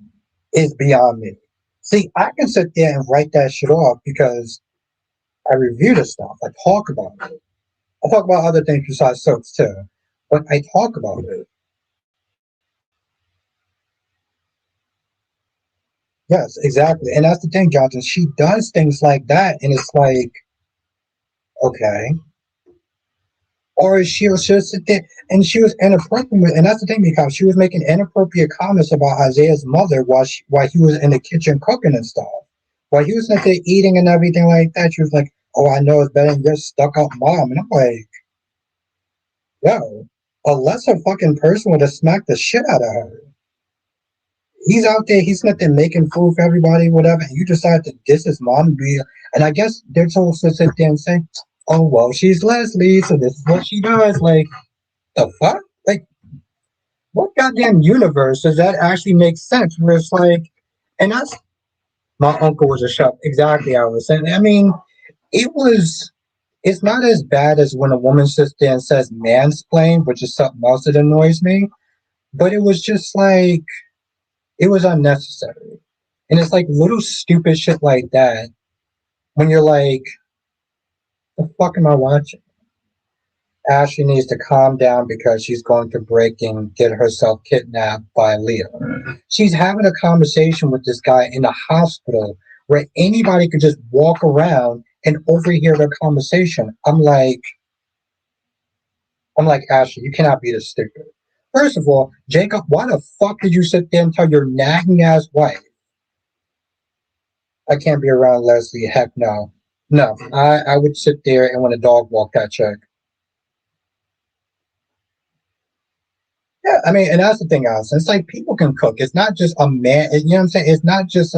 is beyond me. See, I can sit there and write that shit off because I review the stuff. I talk about it. I talk about other things besides soaps too. But I talk about it. Yes, exactly. And that's the thing, Johnson. She does things like that, and it's like, okay. Or she'll just sit there and she was inappropriate. And that's the thing, because she was making inappropriate comments about Isaiah's mother while he was in the kitchen cooking and stuff. While he was not there eating and everything like that, she was like, "Oh, I know it's better than your stuck up mom." And I'm like, yo, a lesser fucking person would have smacked the shit out of her. He's out there, he's not there making food for everybody, whatever, and you decide to diss his mom and be, and I guess they're supposed to sit there and say, "Oh, well, she's Leslie, so this is what she does." Like, the fuck? Like, what goddamn universe does that actually make sense? Where it's like, and that's, my uncle was a chef. Exactly, I was saying. I mean, it was, it's not as bad as when a woman sits there and says mansplain, which is something else that annoys me, but it was just like, it was unnecessary. And it's like little stupid shit like that when you're like, the fuck am I watching? Ashley needs to calm down because she's going to break and get herself kidnapped by Leo. She's having a conversation with this guy in the hospital where anybody could just walk around and overhear their conversation. I'm like, Ashley, you cannot be this stupid. First of all, Jacob, why the fuck did you sit there and tell your nagging ass wife, I can't be around Leslie? Heck no. No, I would sit there and when a dog walked that chick. Yeah, I mean, and that's the thing, Allison. It's like people can cook. It's not just a man. You know what I'm saying? It's not just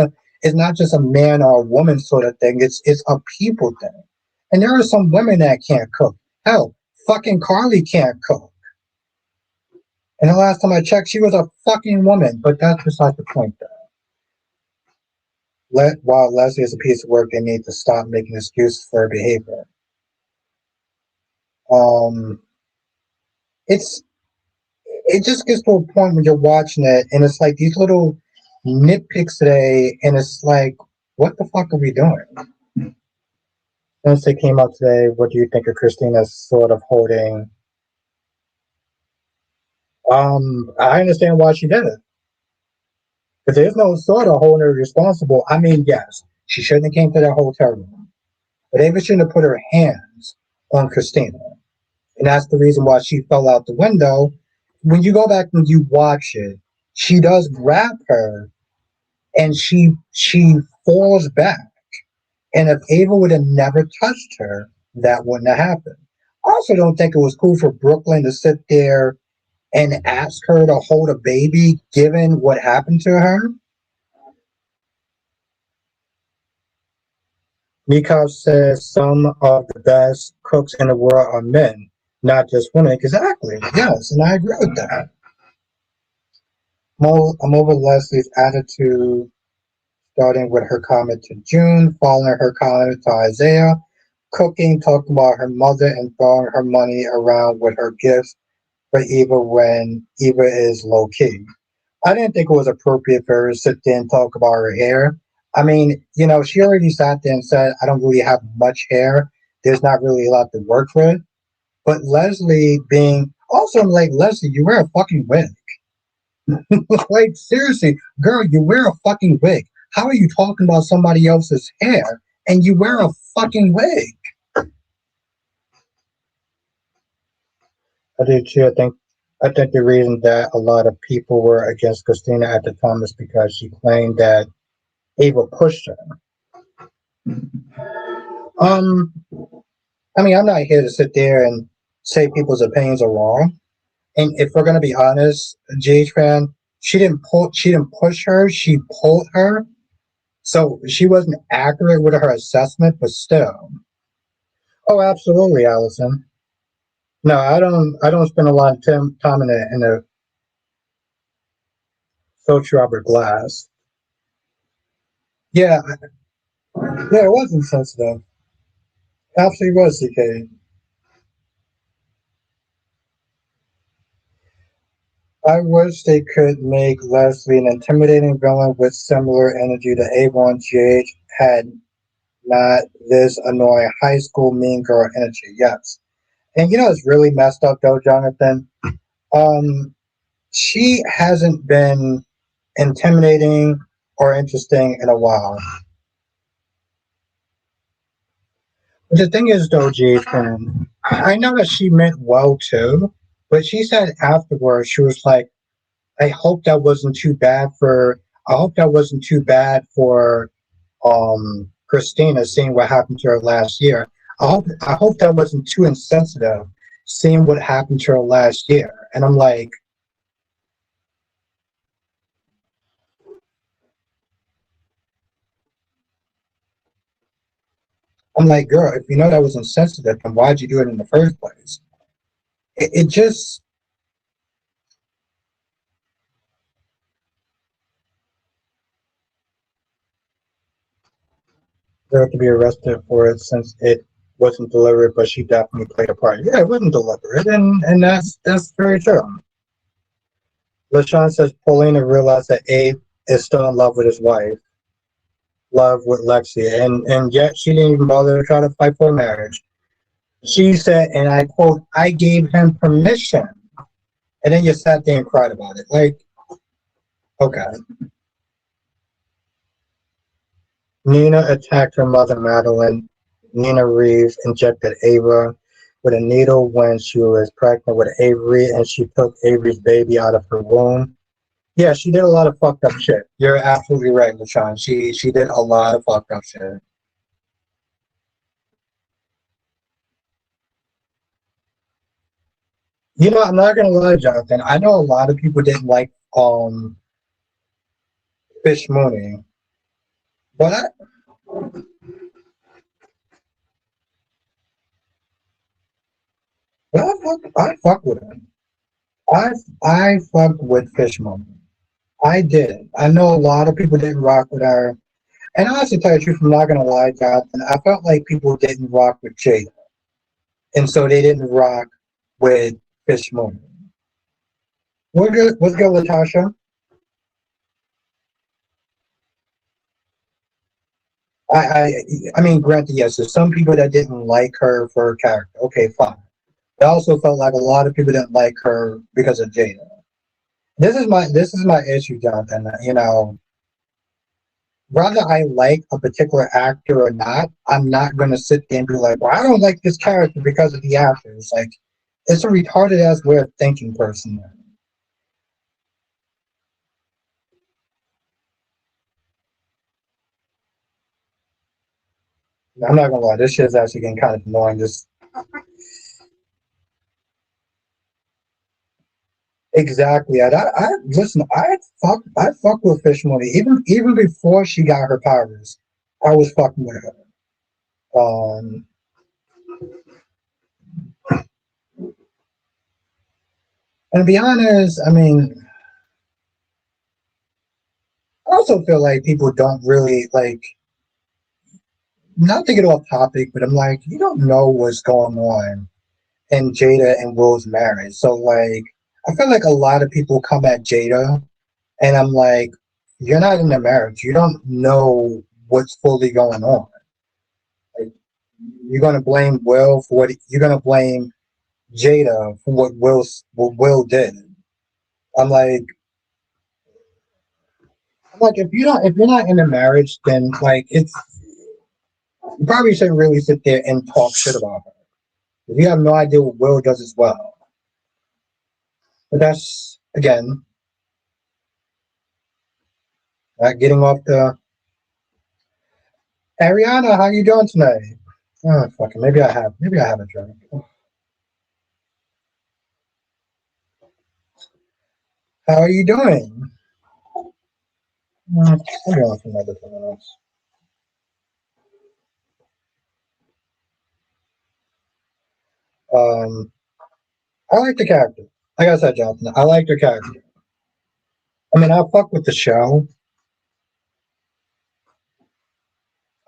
a man or a woman sort of thing. It's a people thing. And there are some women that can't cook. Hell, fucking Carly can't cook. And the last time I checked, she was a fucking woman. But that's beside the point, though. While Leslie is a piece of work, they need to stop making excuses for her behavior. Um, it's it just gets to a point when you're watching it, and it's like these little nitpicks today, and it's like, what the fuck are we doing? Since they came out today, what do you think of Christina's sort of holding? I understand why she did it. Because there's no sort of holding her responsible. I mean, yes, she shouldn't have came to that hotel room. But Ava shouldn't have put her hands on Christina. And that's the reason why she fell out the window. When you go back and you watch it, she does grab her and she falls back. And if Ava would have never touched her, that wouldn't have happened. I also don't think it was cool for Brooklyn to sit there and ask her to hold a baby given what happened to her. Nikov says some of the best cooks in the world are men, not just women. Exactly. Yes, and I agree with that. I'm over Leslie's attitude, starting with her comment to June, following her comment to Isaiah, cooking, talking about her mother, and throwing her money around with her gifts for Eva when Eva is low key. I didn't think it was appropriate for her to sit there and talk about her hair. I mean, she already sat there and said, I don't really have much hair. There's not really a lot to work with. But Leslie being, also, I'm like, Leslie, you wear a fucking wig. Like, seriously, girl, you wear a fucking wig. How are you talking about somebody else's hair and you wear a fucking wig? I do too. I think the reason that a lot of people were against Christina at the time is because she claimed that Ava pushed her. Um, I mean, I'm not here to sit there and say people's opinions are wrong. And if we're gonna be honest, GH fan, she didn't push her, she pulled her. So she wasn't accurate with her assessment, but still. Oh, absolutely, Allison. No, I don't spend a lot of time in a social glass. Yeah, yeah, it was insensitive. Absolutely was, CK. I wish they could make Leslie an intimidating villain with similar energy to Avon GH had not this annoying high school mean girl energy. Yes. And it's really messed up though, Jonathan. Um, she hasn't been intimidating or interesting in a while. But the thing is though, GH, I know that she meant well too, but she said afterwards, she was like, I hope that wasn't too bad for Christina seeing what happened to her last year. I hope that wasn't too insensitive seeing what happened to her last year. And I'm like, girl, if you know that was insensitive, then why'd you do it in the first place? It just deserved to be arrested for it since it wasn't deliberate, but she definitely played a part. Yeah, it wasn't deliberate, and that's very true. LaShawn says Paulina realized that Abe is still in love with his wife, love with Lexi, and yet she didn't even bother to try to fight for marriage. She said, and I quote, I gave him permission. And then you sat there and cried about it. Like, okay. Nina attacked her mother, Madeline. Nina Reeves injected Ava with a needle when she was pregnant with Avery, and she took Avery's baby out of her womb. Yeah, she did a lot of fucked up shit. You're absolutely right, LaShawn. She did a lot of fucked up shit. You know, I'm not gonna lie, Jonathan. I know a lot of people didn't like Fish Mooney, but I fuck with him. I I fucked with Fish Mooney. I did. I know a lot of people didn't rock with her. And honestly, to tell you the truth, I'm not gonna lie, Jonathan. I felt like people didn't rock with Jada, and so they didn't rock with Fish Mooney. What's good, Latasha? I, I I mean, granted, yes, there's some people that didn't like her for her character. Okay, fine. I also felt like a lot of people didn't like her because of Jada. This is my issue, Jonathan. You know, whether I like a particular actor or not, I'm not going to sit there and be like, well, I don't like this character because of the actor. It's like, it's a retarded ass way of thinking, person. I'm not gonna lie, this shit is actually getting kind of annoying. Just exactly. I listen. I fuck with Fish Money even before she got her powers. I was fucking with her. Um, and to be honest, I mean, I also feel like people don't really like. Not to get off topic, but I'm like, you don't know what's going on in Jada and Will's marriage. So like, I feel like a lot of people come at Jada, and I'm like, you're not in a marriage. You don't know what's fully going on. Like, you're gonna blame Will for what you're gonna blame Jada for what Will did. I'm like, if you're not in a marriage, then like you probably shouldn't really sit there and talk shit about her. If you have no idea what Will does as well. But that's again not getting off the Ariana. How you doing tonight? Oh fucking maybe I have a drink. How are you doing? I'm going for another 2 minutes. Um, I like the character. Like I said, Jonathan, I like the character. I mean, I fuck with the show.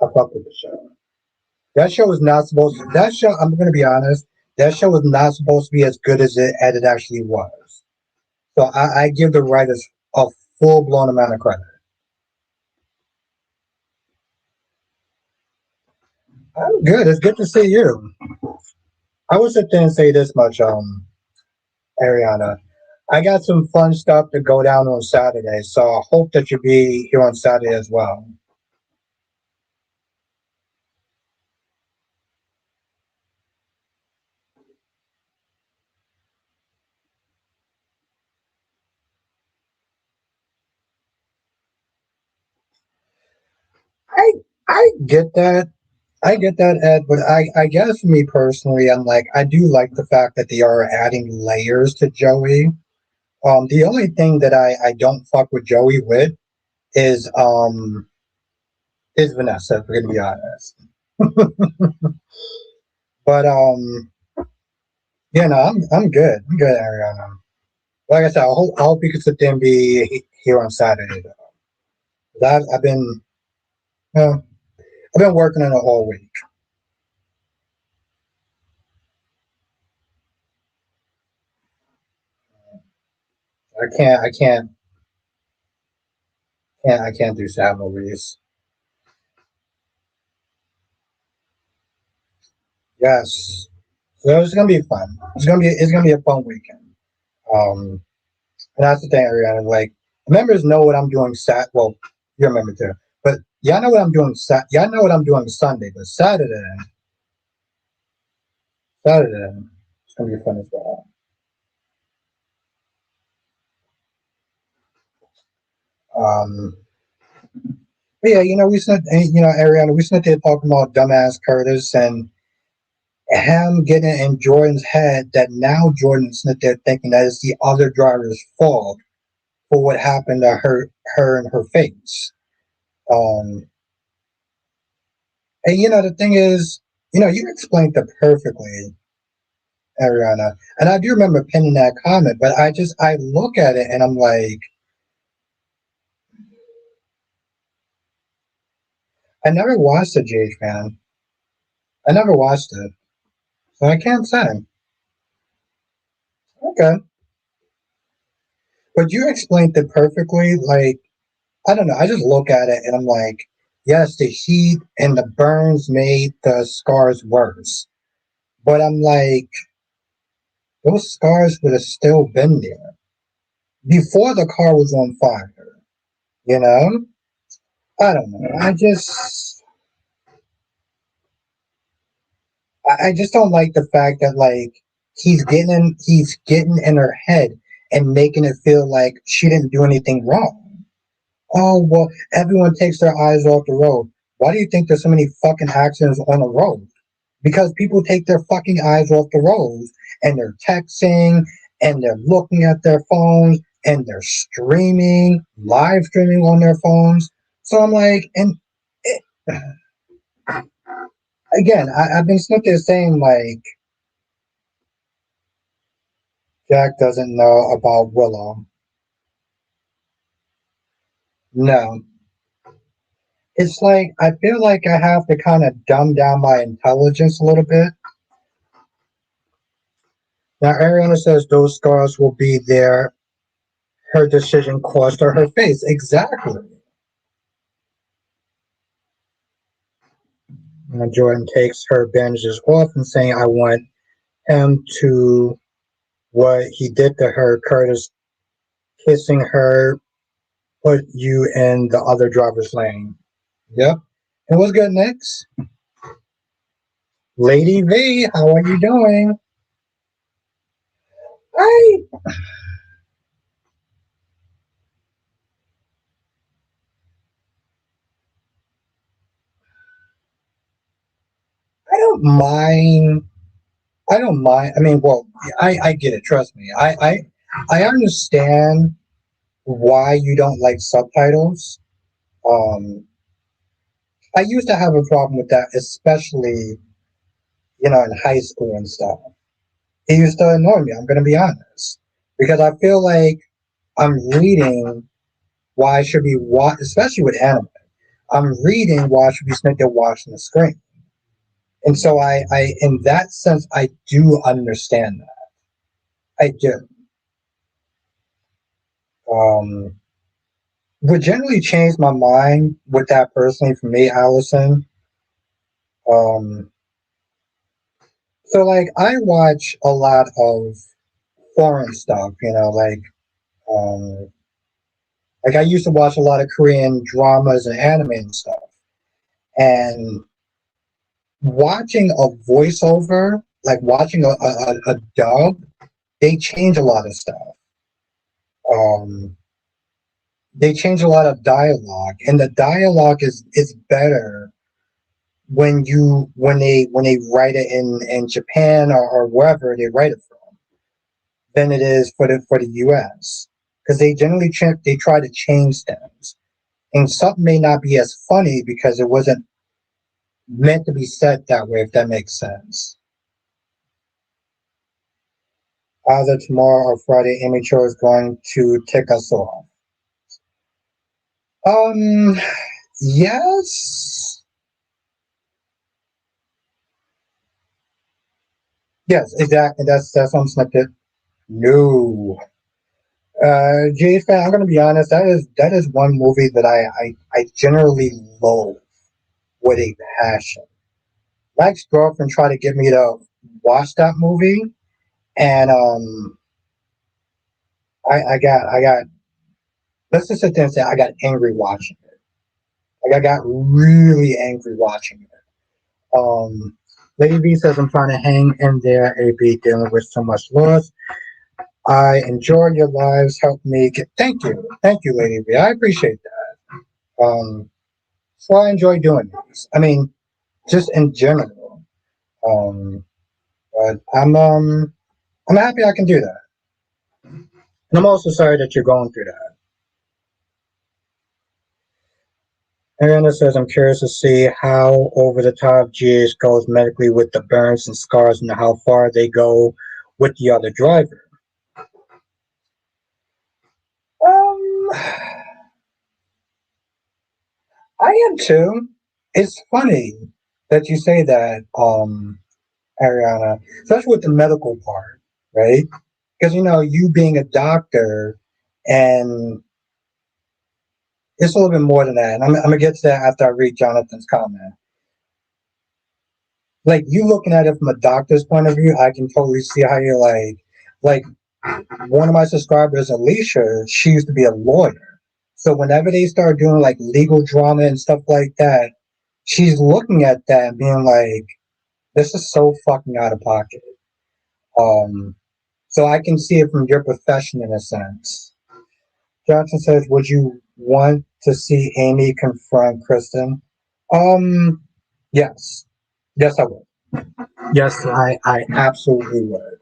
I fuck with the show. That show was not supposed to. That show, I'm gonna be honest. That show was not supposed to be as good as it actually was. So I give the writers a full blown amount of credit. I'm good. It's good to see you. I would sit there and say this much, Ariana. I got some fun stuff to go down on Saturday, so I hope that you'll be here on Saturday as well. I I get that. I get that, Ed, but I guess me personally, I'm like, I do like the fact that they are adding layers to Joey. The only thing that I don't fuck with Joey with is is Vanessa, if we're gonna be honest. But yeah, no, I'm good. I'm good, Ariana. Like I said, I hope you can sit there and be here on Saturday. Though. 'Cause I've been uh, I've been working on it all week. I can't do sad movies. Yes. So it's gonna be fun. It's gonna be a fun weekend. Um, and that's the thing, Ariana. Like members know what I'm doing. Well, you're a member too, but Y'all know what I'm doing. Y'all know what I'm doing Sunday, but Saturday, it's gonna be fun as well. Um, but yeah, Ariana, we sat there talking about dumbass Curtis and him getting in Jordan's head that now Jordan's sitting there thinking that it's the other driver's fault for what happened to her and her face. Um, and the thing is, you explained it perfectly, Ariana. And I do remember pinning that comment, but I look at it and I'm like, I never watched the Jade fan. I never watched it, so I can't say. Okay, but you explained it perfectly. Like, I don't know. I just look at it and I'm like, yes, the heat and the burns made the scars worse. But I'm like, those scars would have still been there before the car was on fire. You know? I don't know. I just don't like the fact that like he's getting in her head and making it feel like she didn't do anything wrong. Oh well, everyone takes their eyes off the road. Why do you think there's so many fucking accidents on the road? Because people take their fucking eyes off the road and they're texting and they're looking at their phones and they're streaming, live streaming on their phones. So I'm like, and it, again, I've been sitting there saying like Jack doesn't know about Willow. No. It's like I feel like I have to kind of dumb down my intelligence a little bit. Now Ariana says those scars will be there. Her decision cost her her face. Exactly. Jordan takes her bandages off and saying, I want him to what he did to her, Curtis kissing her, put you in the other driver's lane. Yep. And what's good next? Lady V, how are you doing? I I don't mind. I don't mind. I mean, well, I get it. Trust me. I understand why you don't like subtitles. Um, I used to have a problem with that, especially in high school and stuff. It used to annoy me. I'm going to be honest because I feel like I'm reading why I should be especially with anime. I'm reading why I should be sitting there watching the screen. And so in that sense, I do understand that. I do. Um, what generally changed my mind with that personally for me, Allison. Um, so like I watch a lot of foreign stuff, um, like I used to watch a lot of Korean dramas and anime and stuff. And watching a voiceover, like watching a dub, they change a lot of stuff. Um, they change a lot of dialogue, and the dialogue is better when they write it in Japan or wherever they write it from than it is for the US because they generally they try to change things, and something may not be as funny because it wasn't meant to be said that way, if that makes sense. Either tomorrow or Friday, Amy Cho is going to tick us off. Um, yes, yes, exactly. That's what I'm saying. No, Jay fan. I'm gonna be honest. That is one movie that I generally loathe with a passion. My ex girlfriend tried to get me to watch that movie, and I got let's just sit there and say I got angry watching it. Like I got really angry watching it. Lady B says I'm trying to hang in there, AB dealing with so much loss. I enjoy your lives, help me get thank you, Lady B. I appreciate that. So I enjoy doing this. I mean, just in general. Um, but I'm happy I can do that. And I'm also sorry that you're going through that. Ariana says, I'm curious to see how over the top GH goes medically with the burns and scars and how far they go with the other driver. Um, I am too. It's funny that you say that, Ariana, especially with the medical part, right? Because, you being a doctor, and it's a little bit more than that. And I'm going to get to that after I read Jonathan's comment. Like, you looking at it from a doctor's point of view, I can totally see how you're like, one of my subscribers, Alicia, she used to be a lawyer. So whenever they start doing like legal drama and stuff like that, she's looking at that and being like, this is so fucking out of pocket. Um, so I can see it from your profession in a sense. Johnson says, would you want to see Amy confront Kristen? Um, yes. Yes, I would. Yes, I absolutely would.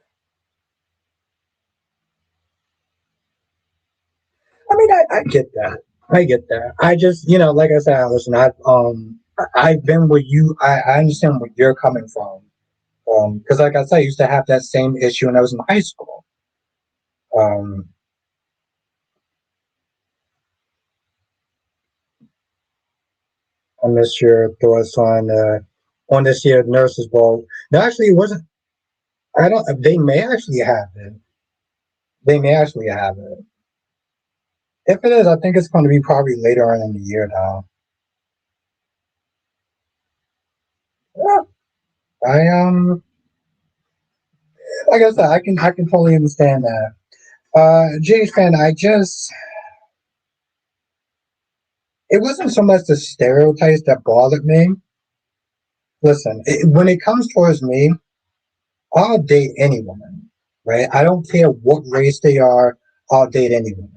I mean, I get that. I get that. I just, like I said, listen, I've been with you. I understand where you're coming from. Because like I said, I used to have that same issue when I was in high school. Um, I miss your thoughts on this year's nurses ball. No, actually, it wasn't. I don't. They may actually have it. They may actually have it. If it is, I think it's going to be probably later on in the year now. Yeah, I like I said, I can totally understand that. James fan, it wasn't so much the stereotypes that bothered me. Listen, when it comes towards me, I'll date any woman, right? I don't care what race they are. I'll date any woman.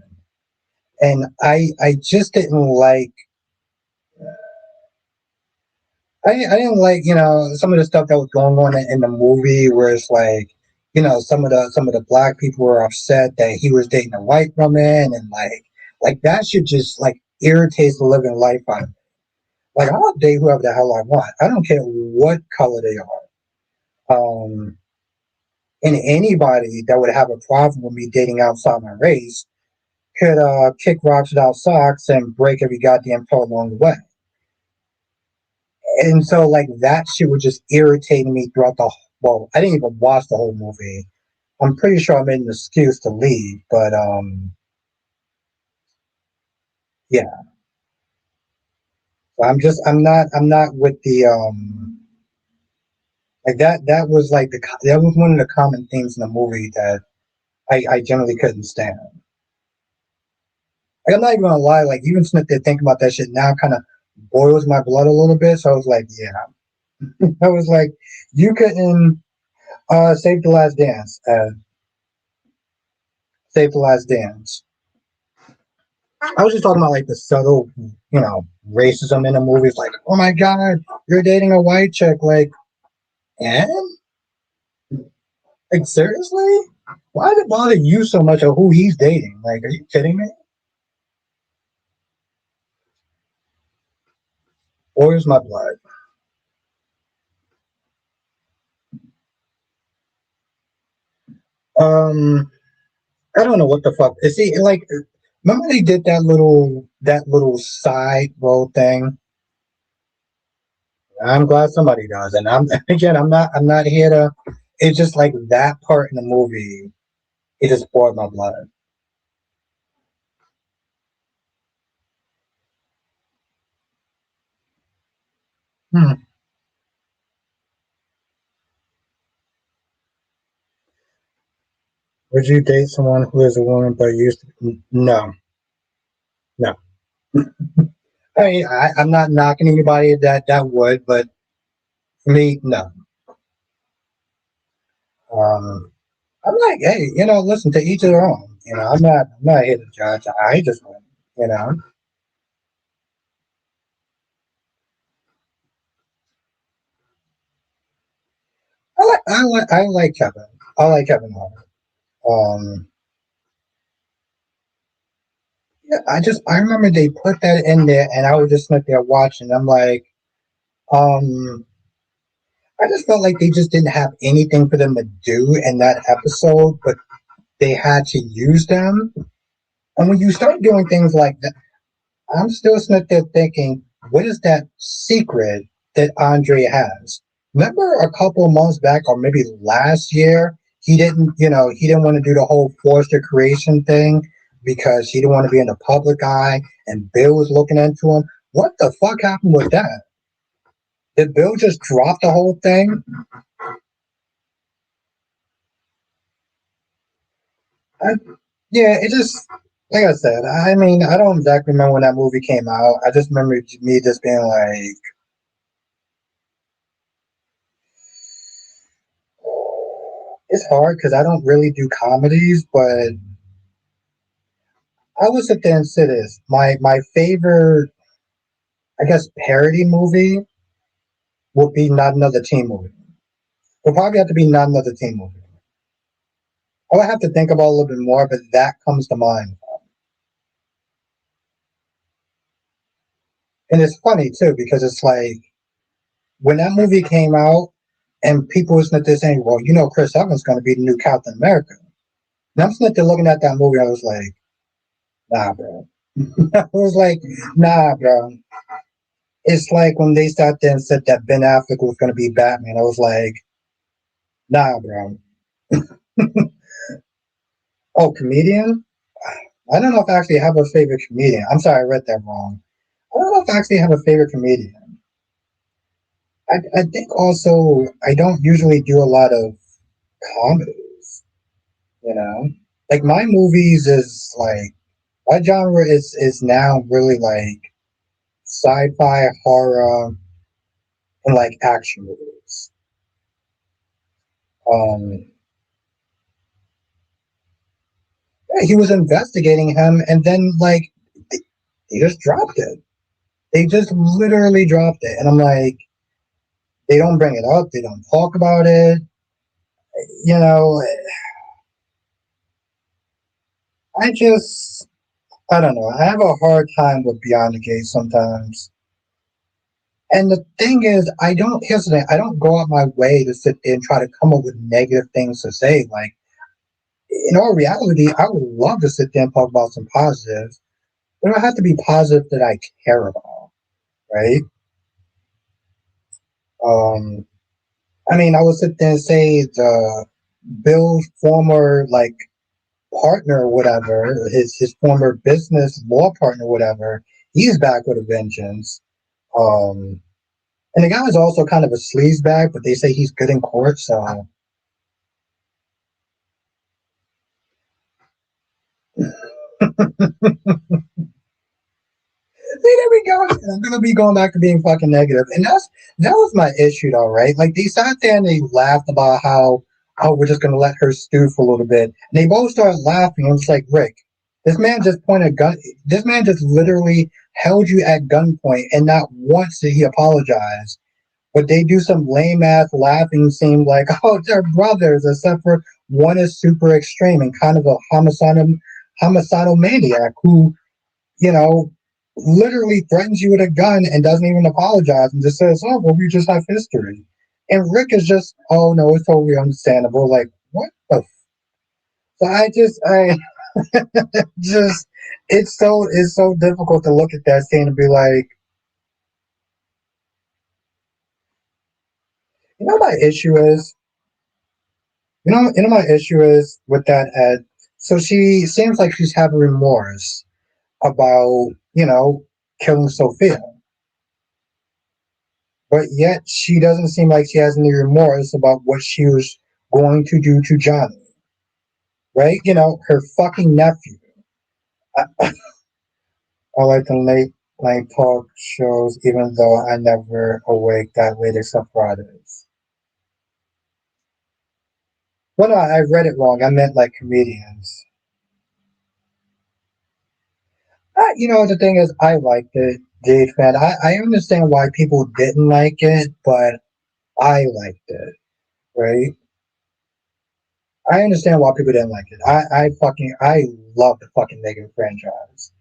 And I just didn't like. I didn't like, some of the stuff that was going on in the movie, where it's like, some of the black people were upset that he was dating a white woman, and like that should just like irritates the living life out of me. Like I'll date whoever the hell I want. I don't care what color they are. And anybody that would have a problem with me dating outside my race could kick rocks without socks and break every goddamn toe along the way. And so like that shit was just irritating me throughout well, I didn't even watch the whole movie. I'm pretty sure I made an excuse to leave, but yeah. I'm not with the like that was like that was one of the common themes in the movie that I generally couldn't stand. Like I'm not even gonna lie, like even Smith did think about that shit now kind of boils my blood a little bit. So I was like, yeah. I was like, you couldn't save the last dance. Save the last dance. I was just talking about like the subtle, racism in the movies. Like, oh my god, you're dating a white chick. And like seriously, why does it bother you so much of who he's dating? Like, are you kidding me? Boils my blood. Um, I don't know what the fuck. Is he like? Remember they did that little side role thing. I'm glad somebody does, and I'm again. I'm not here to. It's just like that part in the movie. It just boiled my blood. Hmm. Would you date someone who is a woman but used to? No, no. I mean, I'm not knocking anybody that would, but for me, no. Um, I'm like, hey, listen, to each their own. I'm not here to judge. I just win. You know, I like Kevin. I like Kevin Hart. Um, yeah, I remember they put that in there, and I was just sitting there watching. I'm like, um, I just felt like they just didn't have anything for them to do in that episode, but they had to use them. And when you start doing things like that, I'm still sitting there thinking, what is that secret that Andre has? Remember a couple of months back, or maybe last year, he didn't want to do the whole forced creation thing because he didn't want to be in the public eye, and Bill was looking into him. What the fuck happened with that? Did Bill just drop the whole thing? I, yeah, it just like I said. I mean, I don't exactly remember when that movie came out. I just remember me just being like, it's hard because I don't really do comedies, but I would sit there and say this. My favorite, I guess, parody movie would be Not Another Teen Movie. Would probably have to be Not Another Teen Movie. I would have to think about it a little bit more, but that comes to mind. And it's funny too because it's like when that movie came out and people was sitting there saying, "Well, Chris Evans going to be the new Captain America." And I'm sitting there looking at that movie. I was like, "Nah, bro." I was like, "Nah, bro." It's like when they sat there and said that Ben Affleck was going to be Batman. I was like, "Nah, bro." Oh, comedian? I don't know if I actually have a favorite comedian. I'm sorry, I read that wrong. I don't know if I actually have a favorite comedian. I think also I don't usually do a lot of comedies, you know? Like my movies is like my genre is now really like sci-fi, horror, and like action movies. Um yeah, he was investigating him and then like they just dropped it. They just literally dropped it. And I'm like, they don't bring it up, they don't talk about it. You know, I just I don't know. I have a hard time with Beyond the Gate sometimes. And the thing is, I don't here's the thing, I don't go out my way to sit there and try to come up with negative things to say. Like in all reality, I would love to sit there and talk about some positives, but it would have to be positive that I care about, right? Um I mean I would sit there and say the Bill's former like partner or whatever, his former business law partner, whatever, he's back with a vengeance. Um And the guy is also kind of a sleazebag, but they say he's good in court. So see, there we go. I'm gonna be going back to being fucking negative, and that was my issue, though, right? Like they sat there and they laughed about how oh we're just gonna let her stew for a little bit, and they both started laughing. And it's like Rick, this man just pointed a gun. This man just literally held you at gunpoint, and not once did he apologize. But they do some lame ass laughing scene like, oh, they're brothers, except for one is super extreme and kind of a homicidal maniac who, you know, literally threatens you with a gun and doesn't even apologize and just says, oh, well, we just have history. And Rick is just, oh, no, it's totally understandable. Like, what the? So I just, it's so difficult to look at that scene and be like, my issue is, my issue is with that Ed. So she seems like she's having remorse about, killing Sophia. But yet she doesn't seem like she has any remorse about what she was going to do to Johnny. Right? Her fucking nephew. I, I like to late. like talk shows, even though I never awake that late except Fridays. Well, no, I read it wrong. I meant like comedians. The thing is, I liked it, Jade fan. I understand why people didn't like it, but I liked it, right? I understand why people didn't like it. I love the fucking Megan franchise.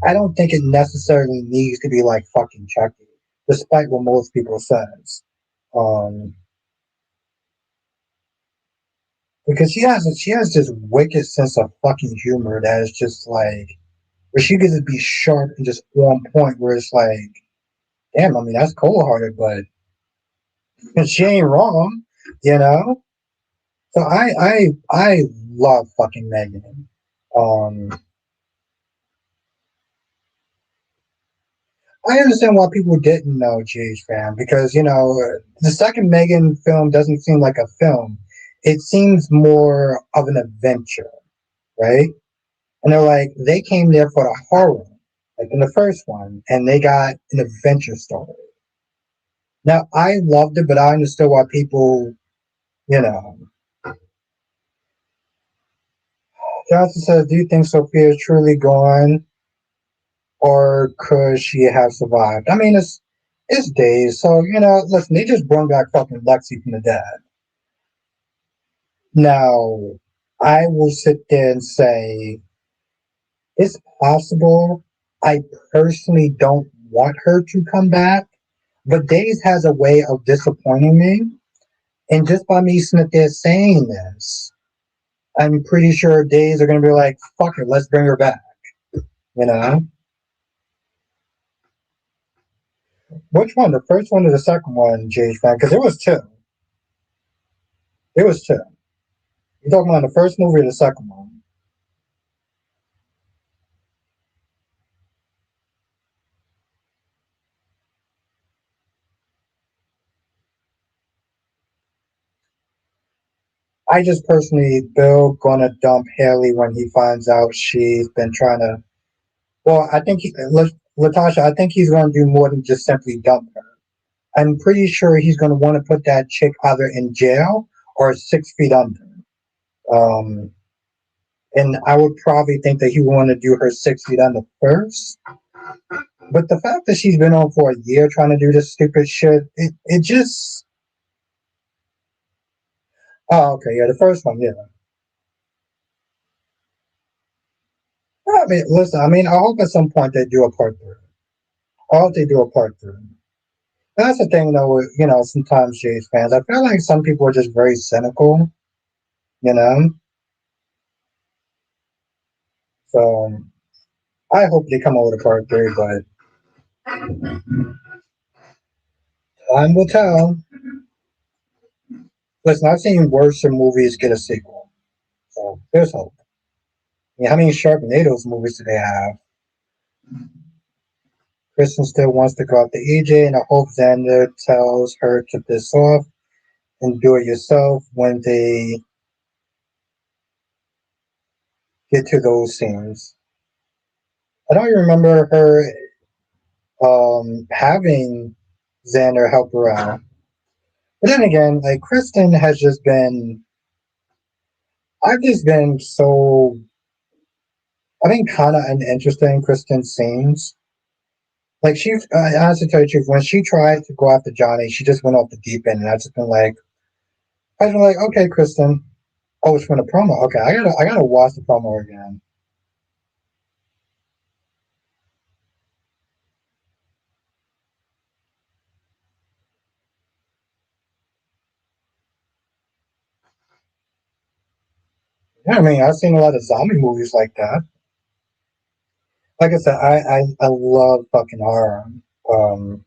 I don't think it necessarily needs to be like fucking Chucky, despite what most people says. Um, because she has this wicked sense of fucking humor that is just like where she gets to be sharp and just on point. Where it's like, damn, I mean that's cold hearted, but she ain't wrong, you know. So I love fucking Megan. Um, I understand why people didn't know GH fan because the second Megan film doesn't seem like a film. It seems more of an adventure, right? And they're like they came there for the horror, like in the first one, and they got an adventure story. Now I loved it, but I understood why people, you know. Johnson says, "Do you think Sophia is truly gone, or could she have survived?" I mean, it's days, so listen, they just brought back fucking Lexi from the dead. Now, I will sit there and say it's possible. I personally don't want her to come back, but Days has a way of disappointing me. And just by me sitting there saying this, I'm pretty sure Days are going to be like, fuck it, let's bring her back. You know? Which one? The first one or the second one, JH fan? Because there was two. It was two. You talking about the first movie or the second one? I just personally, Bill gonna dump Haley when he finds out she's been trying to. Well, I think Latasha. I think he's gonna do more than just simply dump her. I'm pretty sure he's gonna want to put that chick either in jail or 6 feet under. Um, and I would probably think that he would want to do her 6 feet under first. But the fact that she's been on for a year trying to do this stupid shit, it just. Oh, okay, yeah, the first one, yeah. I mean, listen, I mean, I hope at some point they do a part three. I hope they do a part three. That's the thing, though. Sometimes Jays fans, I feel like some people are just very cynical. You know, so I hope they come out with a part three, but time will tell. Listen, I've seen worse movies get a sequel, so there's hope. I mean, how many Sharknadoes movies do they have? Kristen still wants to go out to EJ, and I hope Xander tells her to piss off and do it yourself when they get to those scenes. I don't even remember her having Xander help her out. But then again, like Kristen has just been, I've just been so, I've been kind of uninterested in Kristen's scenes. Like honestly tell you the truth, when she tried to go after Johnny, she just went off the deep end, and I've been like, okay, Kristen. Oh, it's from the promo. Okay, I gotta watch the promo again. Yeah, I mean, I've seen a lot of zombie movies like that. Like I said, I love fucking horror. Um,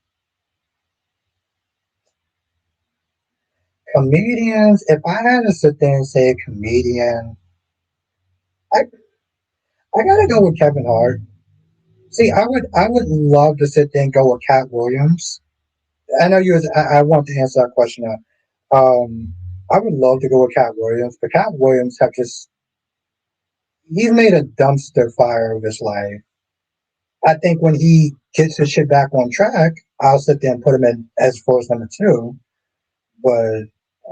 Comedians. If I had to sit there and say a comedian, I I gotta go with Kevin Hart. See, I would love to sit there and go with Cat Williams. I know you. I want to answer that question now. I would love to go with Cat Williams, but Cat Williams have just he's made a dumpster fire of his life. I think when he gets his shit back on track, I'll sit there and put him in as force number two. But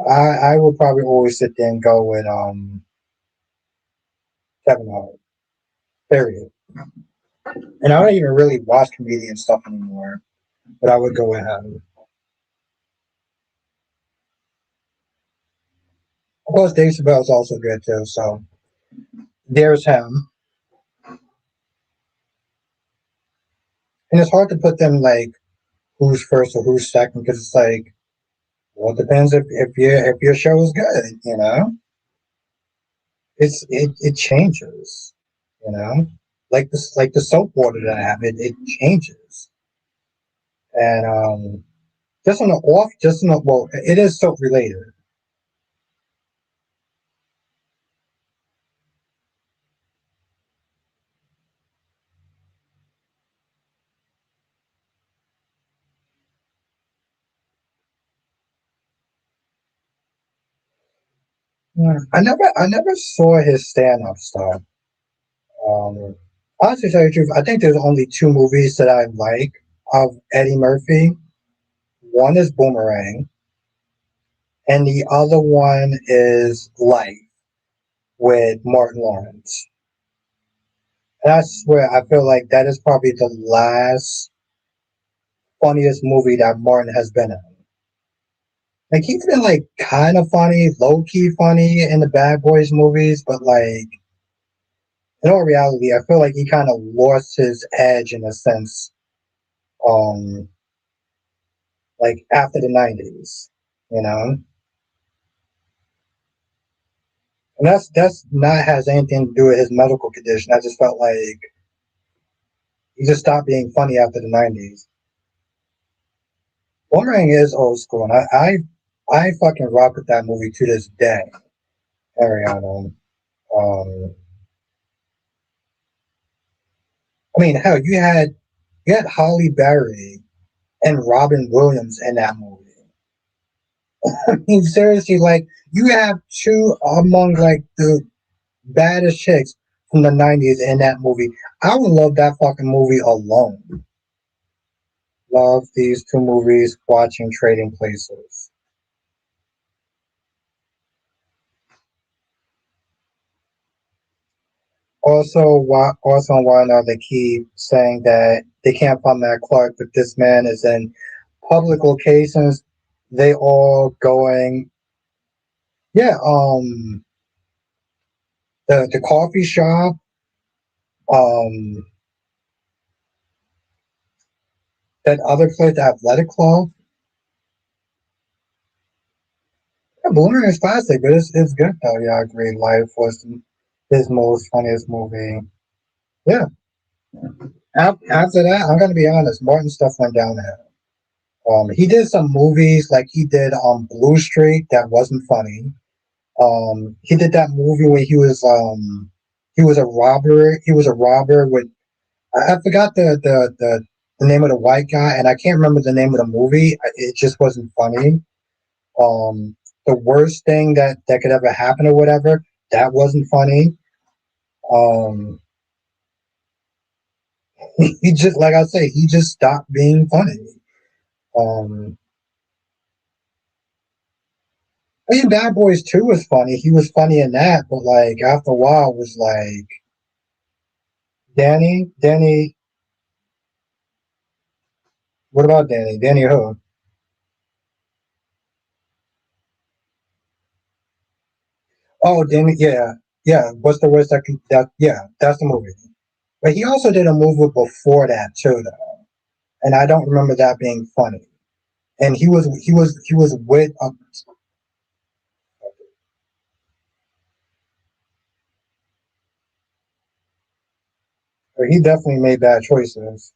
I will probably always sit there and go with Kevin Hart. Period. And I don't even really watch comedian stuff anymore. But I would go with him. Of course, Dave Chappelle is also good too. So there's him. And it's hard to put them like who's first or who's second because it's like, well, it depends if your show is good. It changes. You know, like the soap water that I have, it changes. And just on the off, just on the well, it is soap related. Yeah. I never saw his stand up stuff. Um, Honestly, to tell you the truth, I think there's only two movies that I like of Eddie Murphy. One is Boomerang, and the other one is Life with Martin Lawrence. And I swear, I feel like that is probably the last funniest movie that Martin has been in. Like he's been like kind of funny, low key funny in the Bad Boys movies, but like in all reality, I feel like he kind of lost his edge in a sense. Um, like after the '90s, you know, and that's not has anything to do with his medical condition. I just felt like he just stopped being funny after the '90s. Boomerang is old school, and I fucking rock with that movie to this day. Ariana. Um, I mean, hell, you had Holly Berry and Robin Williams in that movie. I mean, seriously, like you have two among like the baddest chicks from the '90s in that movie. I would love that fucking movie alone. Love these two movies. Watching Trading Places. Also, why not they keep saying that they can't find Matt Clark, but this man is in public locations. They all going, yeah. The coffee shop. Um, that other place, the athletic club. Yeah, Boomerang is classic, but it's good though. Yeah, I agree. Life was his most funniest movie. Yeah. After that, I'm gonna be honest. Martin stuff went downhill. He did some movies like he did on Blue Street that wasn't funny. He did that movie where he was a robber. He was a robber with I forgot the name of the white guy, and I can't remember the name of the movie. It just wasn't funny. The worst thing that could ever happen or whatever that wasn't funny. Um, he just like I say, he just stopped being funny. Um, I mean, Bad Boys 2 was funny. He was funny in that, but like after a while, it was like Danny. What about Danny? Danny who? Oh, Danny. Yeah, yeah. What's the worst that can that? Yeah, that's the movie. But he also did a movie before that too, though, and I don't remember that being funny. And he was with. He definitely made bad choices.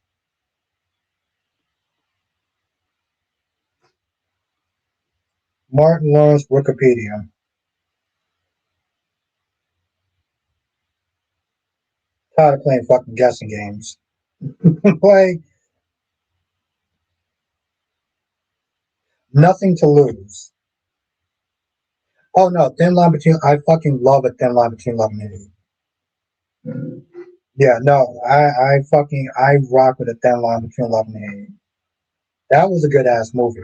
Martin Lawrence Wikipedia. Tired of playing fucking guessing games. Like nothing to lose. Oh no, thin line between. I fucking love a thin line between love and hate. Yeah, no, I rock with a thin line between love and hate. That was a good ass movie.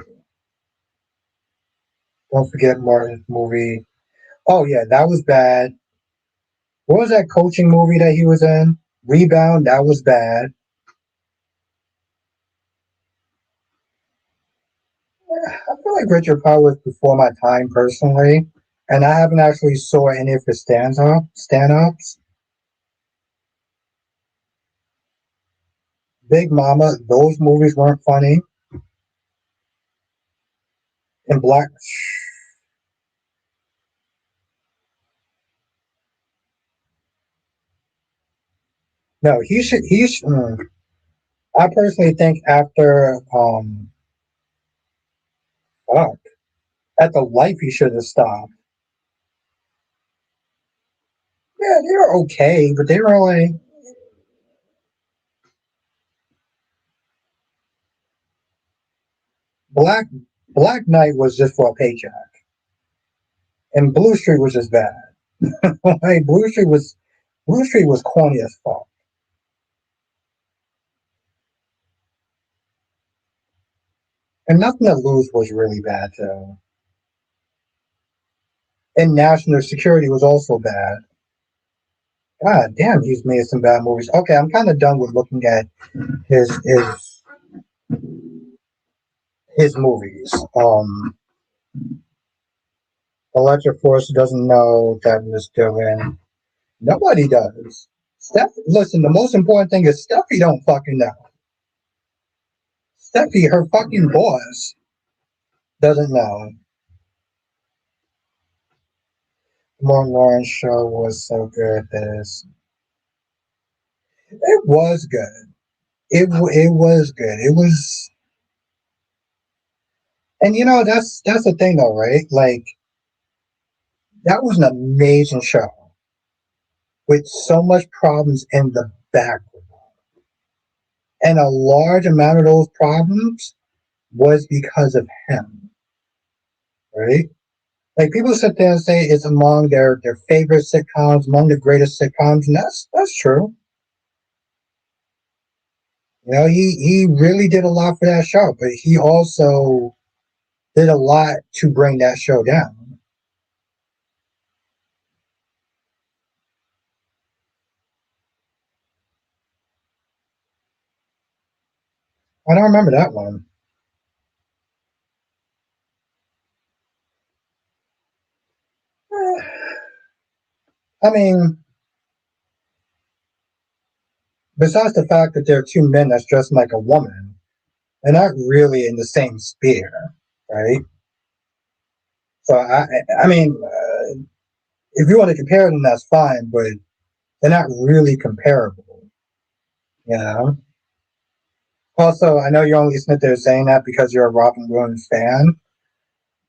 Don't forget Martin's movie. Oh yeah, that was bad. What was that coaching movie that he was in? Rebound. That was bad. I feel like Richard Pryor was before my time personally, and I haven't actually saw any of his stand ups. Big Mama, those movies weren't funny. And Black, no, he should. I personally think after fuck, at the life he should have stopped. Yeah, they were okay, but they were like Black Black Knight was just for a paycheck, and Blue Street was just bad. Like Blue Street was corny as fuck, and Nothing to Lose was really bad too. And National Security was also bad. God damn, he's made some bad movies. Okay, I'm kind of done with looking at his his his movies. Electric Force doesn't know that Miss doing. Nobody does. Listen, the most important thing is Steffi don't fucking know. Steffi, her fucking boss, doesn't know. Moron show was so good. This it was good. It was good. It was, and that's the thing though, right? Like that was an amazing show with so much problems in the background, and a large amount of those problems was because of him, right? Like people sit there and say it's among their favorite sitcoms, among the greatest sitcoms, and that's true. He really did a lot for that show, but he also did a lot to bring that show down. I don't remember that one. I mean, besides the fact that there are two men that's dressed like a woman, they're not really in the same sphere, right? So I mean, if you want to compare them, that's fine, but they're not really comparable, you know. Also, I know you're only sitting there saying that because you're a Robin Williams fan,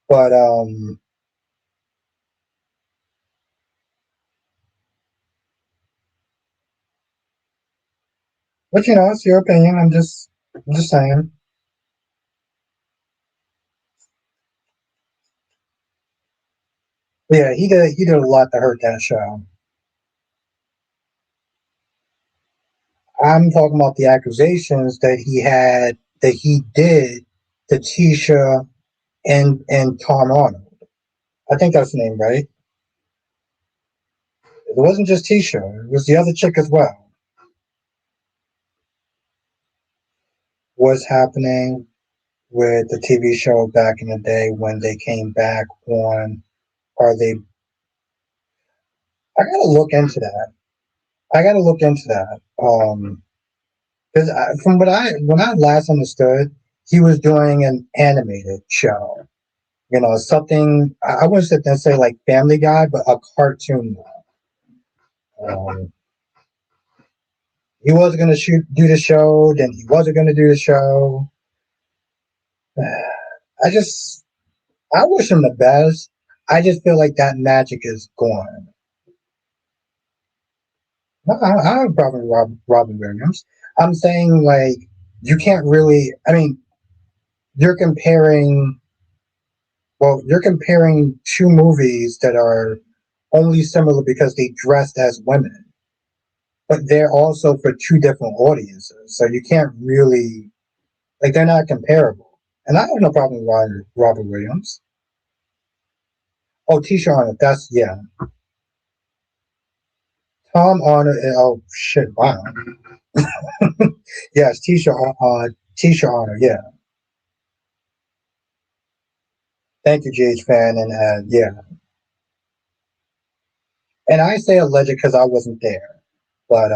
but it's your opinion. I'm just saying. Yeah, he did a lot to hurt that show. I'm talking about the accusations that he did to Tisha and Tom Arnold. I think that's the name, right? It wasn't just Tisha; it was the other chick as well. What's happening with the TV show back in the day when they came back on? Are they? I gotta look into that. I gotta look into that. Because from what I when I last understood, he was doing an animated show. Something I wouldn't sit there and say like Family Guy, but a cartoon. Um, he wasn't going to do the show, then he wasn't going to do the show. I just I wish him the best. I just feel like that magic is gone. I have a problem with Robin Williams. I'm saying like you can't really. I mean, you're comparing. Well, you're comparing two movies that are only similar because they dressed as women. but they're also for two different audiences. So you can't really, like, they're not comparable. And I have no problem with Robert Williams. Oh, Tisha Arnold. That's, yeah. Tom Arnold. Oh shit! Wow. Yes, Tisha Arnold. Yeah. Thank you, GH fan, and yeah. And I say alleged because I wasn't there, but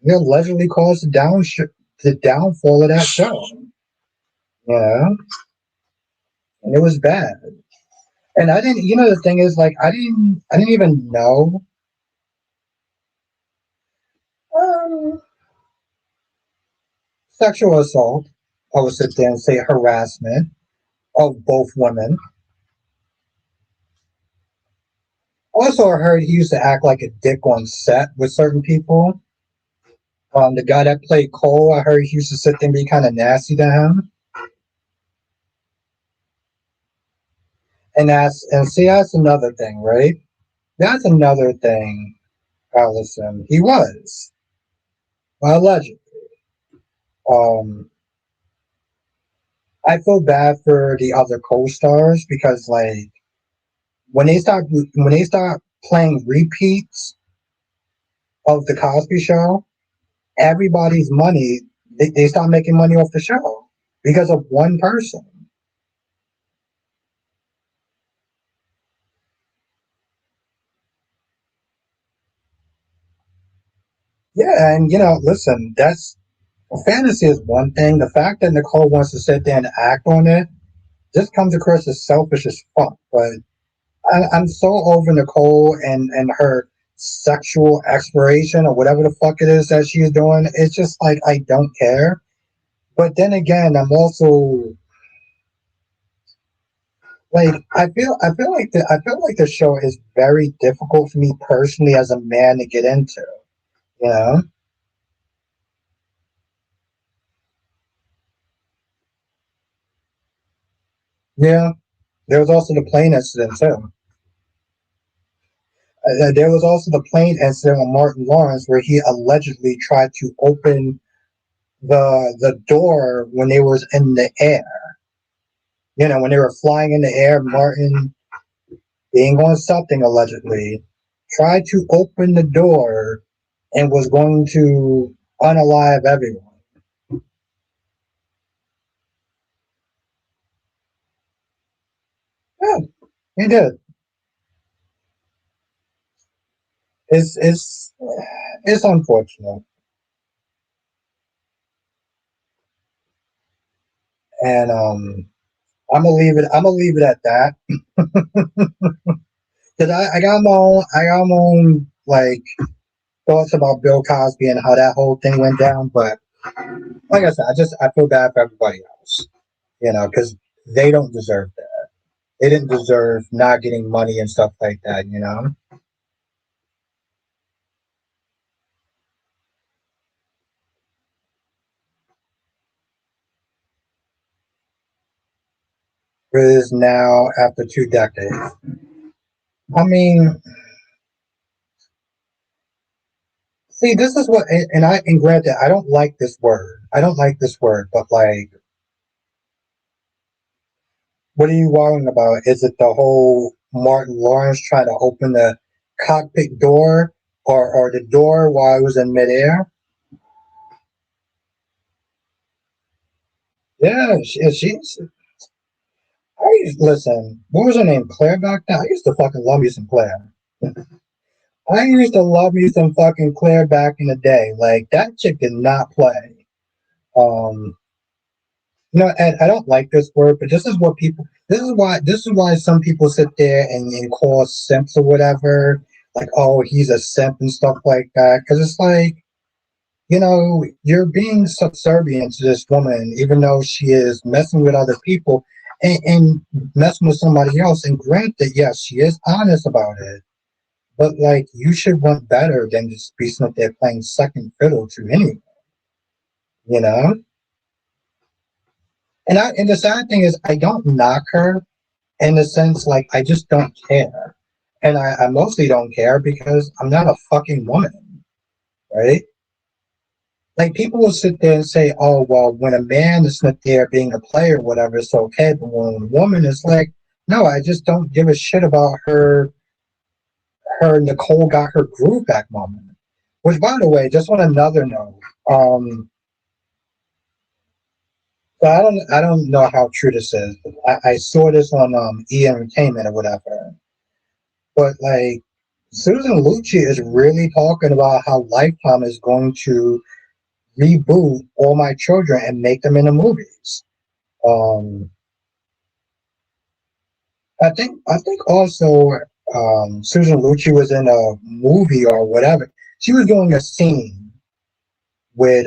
he allegedly caused the downfall of that show. Yeah, and it was bad. And I didn't. You know, the thing is, like, I didn't even know. Um, Sexual assault. I would sit there and say harassment of both women. Also, I heard he used to act like a dick on set with certain people. The guy that played Cole, I heard he used to sit there and be kind of nasty to him. And see, that's another thing, right? That's another thing, Allison. He was, well, allegedly. Um, I feel bad for the other co-stars because, like, when they start playing repeats of the Cosby Show, everybody's money they start making money off the show because of one person. Yeah, and listen, that's fantasy is one thing. The fact that Nicole wants to sit there and act on it just comes across as selfish as fuck. But I'm so over Nicole and her sexual exploration or whatever the fuck it is that she's doing. It's just like I don't care. But then again, I'm also like I feel like the show is very difficult for me personally as a man to get into. You know? Yeah. There was also the plane incident too. There was also the plane incident with Martin Lawrence where he allegedly tried to open the door when they was in the air. When they were flying in the air, Martin, being on something allegedly, tried to open the door and was going to unalive everyone. Yeah, he did. It's it's it's unfortunate, and I'm gonna leave it at that. Cause I got my own like thoughts about Bill Cosby and how that whole thing went down. But like I said, I feel bad for everybody else, because they don't deserve that. They didn't deserve not getting money and stuff like that. It is now after 2 decades. I mean, see, this is what, and granted, I don't like this word. I don't like this word, but like, what are you worrying about? Is it the whole Martin Lawrence trying to open the cockpit door or the door while it was in midair? Yeah, she's. Listen. What was her name? Claire back then. I used to fucking love me some Claire. I used to love me some fucking Claire back in the day. Like that chick did not play. Um, and I don't like this word, but this is what people. This is why some people sit there and call simps or whatever. Like, oh, he's a simp and stuff like that. Because it's like, you're being subservient to this woman, even though she is messing with other people and messing with somebody else. And granted, yes, she is honest about it. But like, you should want better than just be something there playing second fiddle to anyone, you know. And the sad thing is, I don't knock her in the sense like I just don't care. And I mostly don't care because I'm not a fucking woman, right? Like people will sit there and say, "Oh, well, when a man is not there being a player, or whatever, it's okay." But when a woman is like, "No, I just don't give a shit about her." Her Nicole got her groove back moment. Which, by the way, just on another note, so I don't know how true this is. But I saw this on E Entertainment or whatever. But like Susan Lucci is really talking about how Lifetime is going to reboot All My Children and make them into movies. Um, I think also Susan Lucci was in a movie or whatever. She was doing a scene with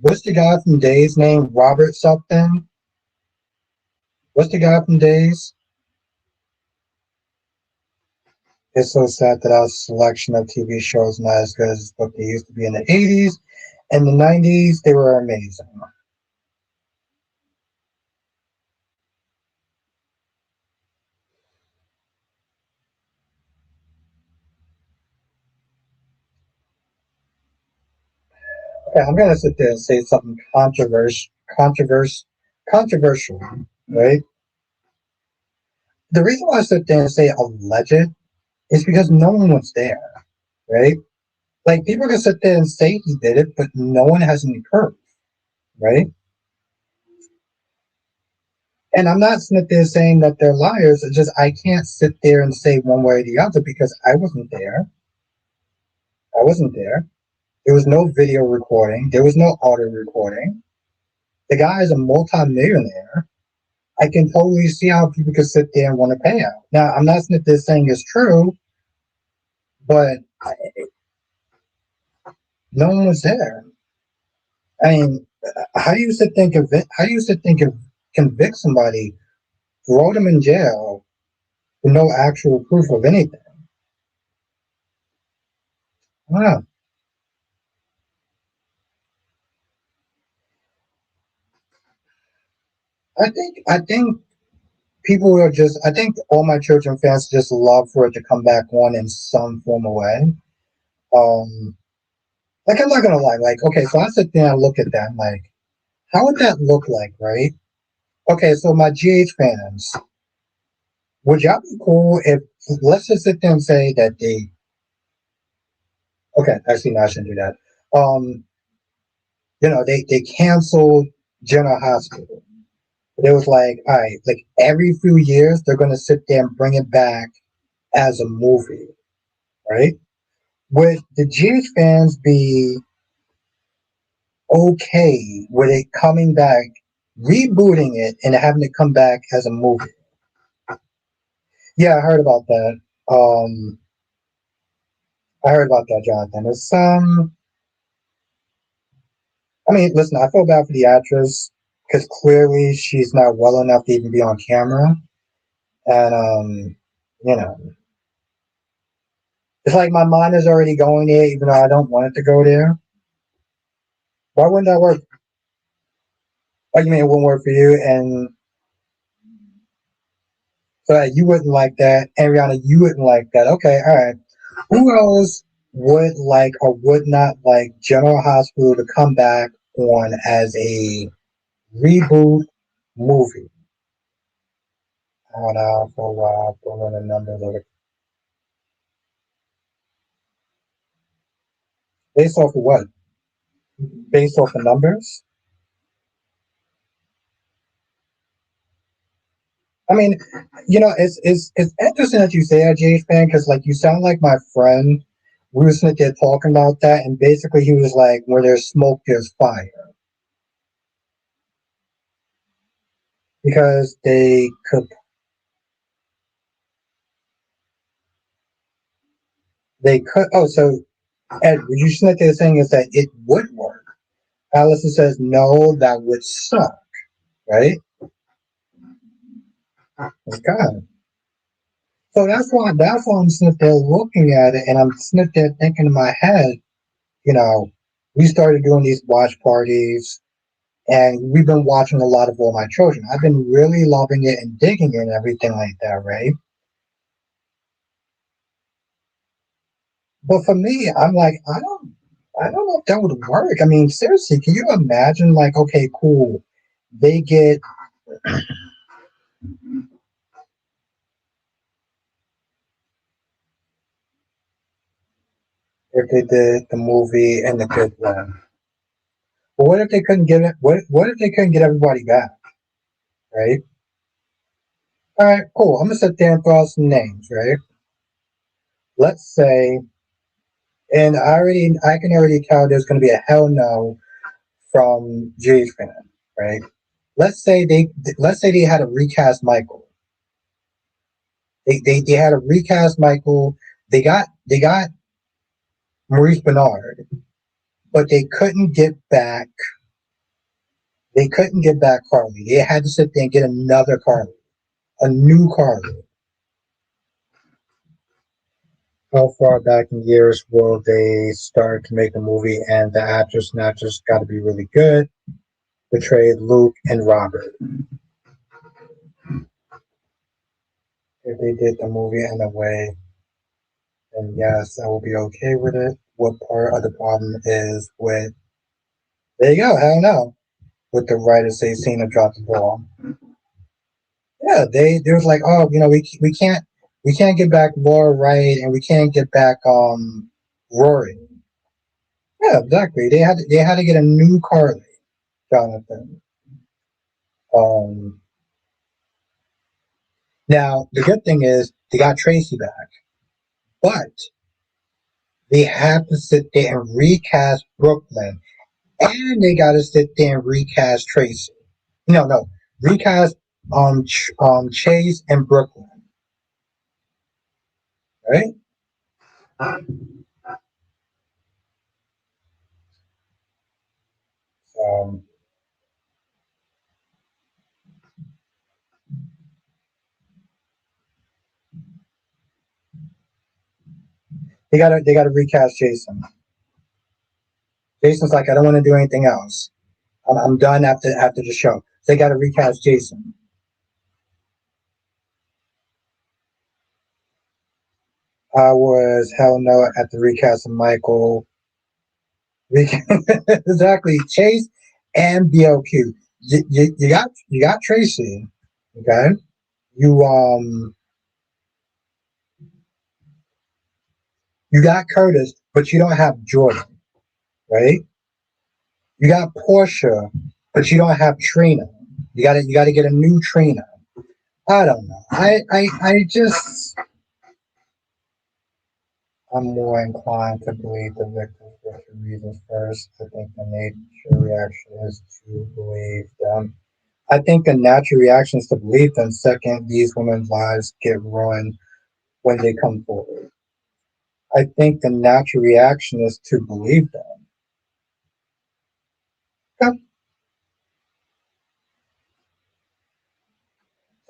what's the guy from Days name? Robert something. What's the guy from Days? It's so sad that our selection of TV shows not as good as what they used to be in the 80s. In the 90s, they were amazing. Okay, I'm gonna sit there and say something controversial, controversial, right? The reason why I sit there and say alleged is because no one was there, right? Like people can sit there and say he did it, but no one has any proof, right? And I'm not sitting there saying that they're liars. It's just I can't sit there and say one way or the other because I wasn't there. I wasn't there. There was no video recording. There was no audio recording. The guy is a multi-millionaire. I can totally see how people could sit there and want to pay out. Now, I'm not sitting there saying it's true, but no one was there. I mean, how do you sit there and how do you sit there and convict somebody, throw them in jail with no actual proof of anything? Wow. I think people are just I think all my children fans just love for it to come back on in some form of way. Um like I'm not gonna lie, like okay, so I sit there and look at that like how would that look like, right? Okay, so my GH fans, would y'all be cool if let's just sit there and say that they okay, actually no, I shouldn't do that. Um, they canceled General Hospital. It was like, all right, like every few years they're gonna sit there and bring it back as a movie, right? Would the Jewish fans be okay with it coming back, rebooting it, and having it come back as a movie? Yeah, I heard about that. Um, I heard about that, Jonathan. I mean, listen, I feel bad for the actress because clearly she's not well enough to even be on camera, and you know, it's like my mind is already going there, even though I don't want it to go there. Why wouldn't that work? Oh, you mean it wouldn't work for you, and so that you wouldn't like that, Ariana, you wouldn't like that. Okay, all right. Who else would like or would not like General Hospital to come back on as a reboot movie? On for a while, for the numbers of it. Based off of what? Based off the numbers? I mean, it's interesting that you say that, Jay fan, because like you sound like my friend. We were sitting there talking about that, and basically he was like, "Where there's smoke, there's fire," because they could. Oh, so Ed, what you sitting there saying is that it would work. Allison says, "No, that would suck," right? Okay. So that's why I'm sitting there looking at it, and I'm sitting there thinking in my head, you know, we started doing these watch parties. And we've been watching a lot of All My Children. I've been really loving it and digging it and everything like that, right? But for me, I'm like, I don't know if that would work. I mean, seriously, can you imagine? Like, okay, cool, they get if they did the movie and the good one. But what if they couldn't get it? What if they couldn't get everybody back? Right? All right, cool. I'm gonna sit there and throw out some names, right? Let's say, and I can already tell there's gonna be a hell no from Jay's fan, right? Let's say they had to recast Michael. They had to recast Michael. They got Maurice Bernard, but they couldn't get back Carly. They had to sit there and get another Carly, a new Carly. How far back in years will they start to make a movie and the actress and actress got to be really good? Portrayed Luke and Robert. If they did the movie in a way, then yes, I will be okay with it. What part of the problem is with? There you go. I don't know. With the writers, they seem to drop the ball. Yeah, they was like, oh, we can't get back Laura Wright and we can't get back Rory. Yeah, exactly. They had to get a new Carly, Jonathan. Um, Now the good thing is they got Tracy back, but they have to sit there and recast Brooklyn, and they got to sit there and recast Tracy. No, recast Chase and Brooklyn, right? Um, they gotta recast Jason. Jason's like, I don't want to do anything else. I'm done after the show. They got to recast Jason. I was hell no at the recast of Michael. Exactly, Chase and BLQ. You got Tracy. Okay, you you got Curtis, but you don't have Jordan, right? You got Portia, but you don't have Trina. You got to get a new Trina. I don't know. I just I'm more inclined to believe the victims for two reasons. First, I think the nature reaction is to believe them. I think the natural reaction is to believe them. Second, these women's lives get ruined when they come forward. I think the natural reaction is to believe them. Okay.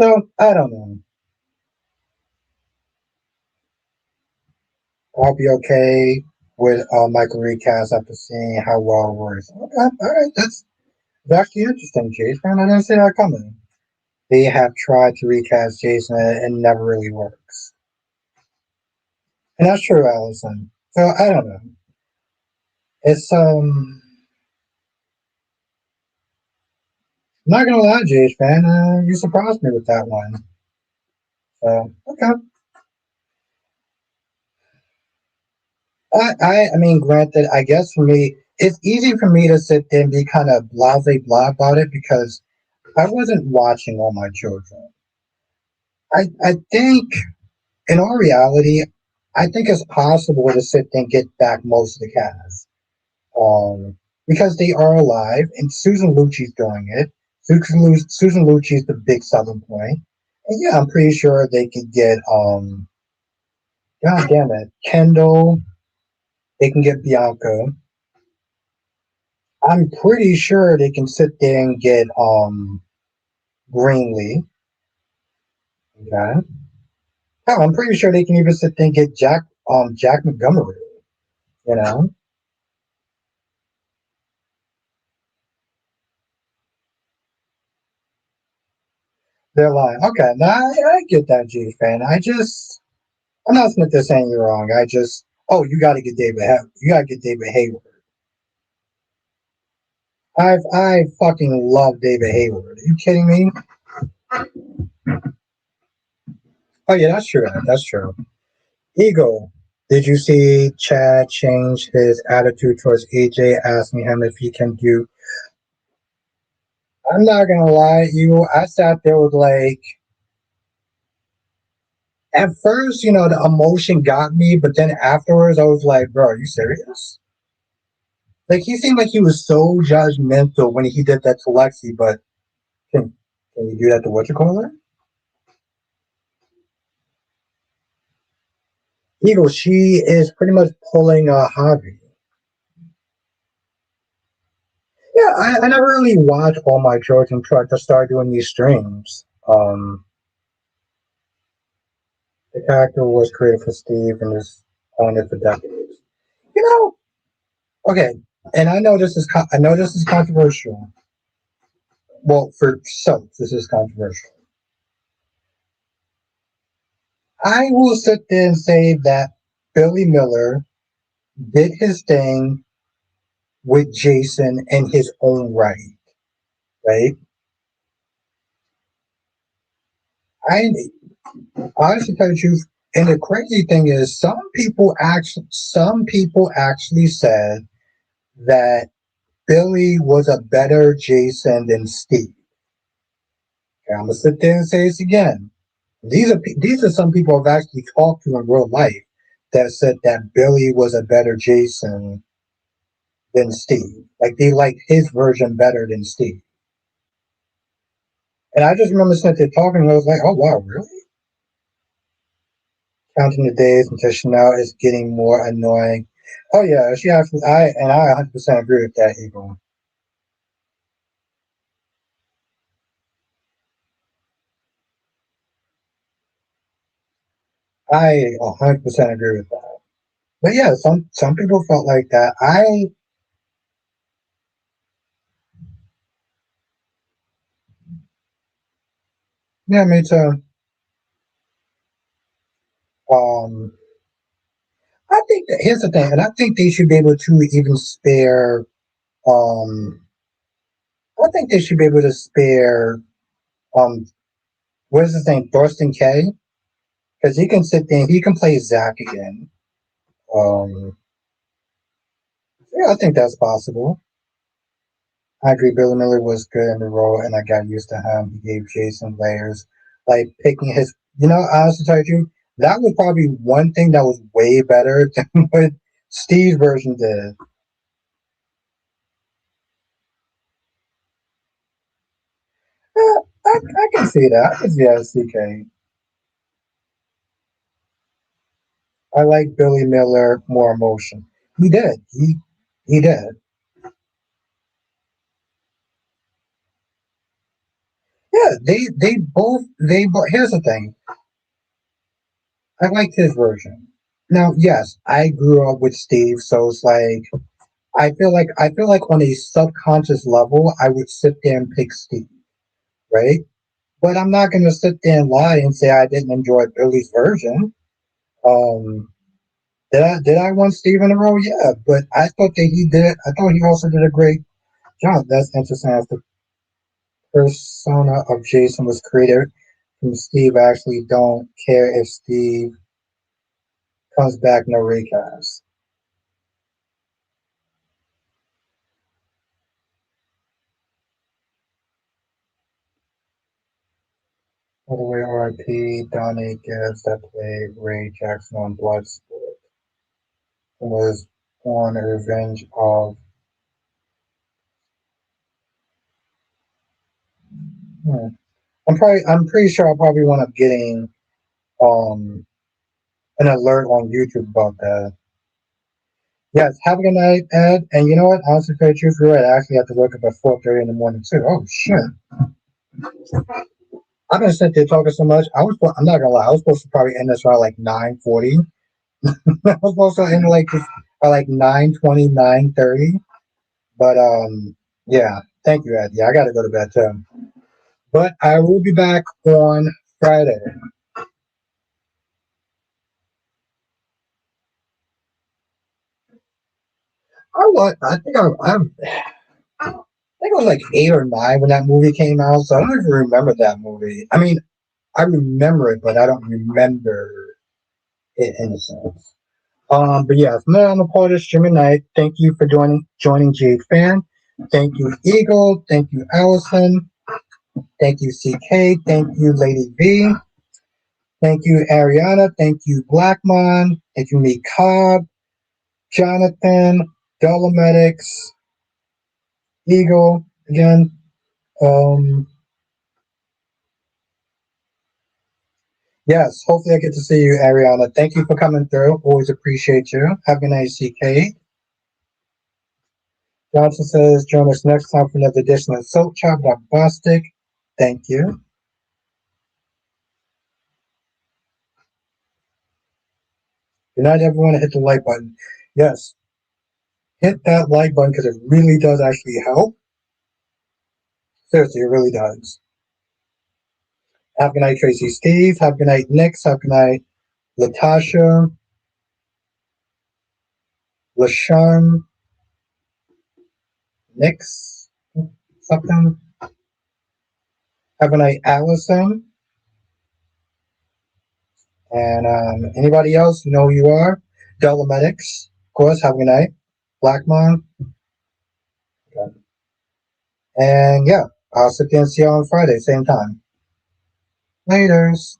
So I don't know. I'll be okay with Michael recast after seeing how well it works. Okay, all right, that's actually interesting, Jason. I didn't see that coming. They have tried to recast Jason and it never really works. And that's true, Allison. So I don't know. It's I'm not gonna lie, Jace, man. You surprised me with that one. So okay. I mean, granted, I guess for me, it's easy for me to sit there and be kind of blase blah about it because I wasn't watching All My Children. I think, in all reality, I think it's possible to sit there and get back most of the cast. Because they are alive, and Susan Lucci's doing it. Susan Lucci is the big selling point. And yeah, I'm pretty sure they could get, God damn it, Kendall. They can get Bianca. I'm pretty sure they can sit there and get Greenlee. Okay. Hell, I'm pretty sure they can even sit there and get Jack Montgomery. You know, They're lying. Okay, now I get that, G fan. I'm not Smith there saying you're wrong. Oh, you got to get you got to get David Hayward. I fucking love David Hayward. Are you kidding me? Oh yeah, that's true. That's true. Ego. Did you see Chad change his attitude towards AJ, asking him if he can do? I'm not gonna lie, you. I sat there with like, at first, the emotion got me, but then afterwards, I was like, bro, are you serious? Like, he seemed like he was so judgmental when he did that to Lexi, but can, can you do that to what you call her? Ego, she is pretty much pulling a hobby. Yeah, I never really watched all my children try to start doing these streams. The character was created for Steve and is on it for decades. You know, okay, and I know this is controversial. Well, for some, this is controversial. I will sit there and say that Billy Miller did his thing with Jason in his own right, right? I honestly tell you the truth, and the crazy thing is, some people actually said that Billy was a better Jason than Steve. Okay, I'm gonna sit there and say this again. These are some people I've actually talked to in real life that said that Billy was a better Jason than Steve. Like they liked his version better than Steve. And I just remember sitting there talking, and I was like, "Oh wow, really?" Counting the days until Chanel is getting more annoying. Oh yeah, she actually. I 100% agree with that, Eagle. I 100% agree with that. But yeah, some people felt like that. Yeah, me too. Um, I think that here's the thing, and I think they should be able to even spare. Um, I think they should be able to spare. Um, what is his name? Thorsten K. Because he can sit there, he can play Zach again. Um, yeah, I think that's possible. I agree. Billy Miller was good in the role, and I got used to him. He gave Jason layers, like picking his. Honestly, tell you, that was probably one thing that was way better than what Steve's version did. I can see that. I can see that, CK. I like Billy Miller more emotion. He did. He did. Yeah, they both. Here's the thing. I liked his version. Now, yes, I grew up with Steve, so it's like I feel like on a subconscious level, I would sit there and pick Steve, right? But I'm not gonna sit there and lie and say I didn't enjoy Billy's version. Um, did I want Steve in a row? Yeah, but I thought that he did. I thought he also did a great job. That's interesting. As the persona of Jason was created from Steve, I actually don't care if Steve comes back. No recast. By the way, R.I.P. Donnie Gibbs that played Ray Jackson on Bloodsport was on Revenge of. Hmm. I'm pretty sure I'll probably wind up getting um an alert on YouTube about that. Yes, have a good night, Ed. And you know what? Honestly, for the truth, you're right. I actually have to wake up at 4:30 in the morning too. Oh shit! I've been sitting there talking so much. I'm not gonna lie. I was supposed to probably end this around like 9:40. I was supposed to end like this by like 9:20, 9:30. But yeah. Thank you, Ed. Yeah, I got to go to bed too. But I will be back on Friday. I think I was like 8 or 9 when that movie came out, so I don't even remember that movie. I mean, I remember it, but I don't remember it in a sense. But yeah, from there, I'm a part of Streaming Night. Thank you for joining Jade Fan. Thank you, Eagle. Thank you, Allison. Thank you, CK. Thank you, Lady V. Thank you, Ariana. Thank you, Blackmon. Thank you, me, Cobb, Jonathan, Dolomedics, Eagle again. Um, yes, hopefully I get to see you, Ariana. Thank you for coming through. Always appreciate you. Have a nice CK. Johnson says, join us next time for another edition of Soap Chop Bostic. Thank you. Good night, everyone. Hit the like button. Yes, hit that like button because it really does actually help. Seriously, it really does. Have a good night, Tracy Steve. Have a good night, Nix. Have a good night, Latasha, LaShawn, Nix, something. Have a night, Allison. And anybody else, you know who you are. Dolomedics, of course. Have a good night. Blackmon. And yeah, I'll sit there and see you on Friday, same time. Laters.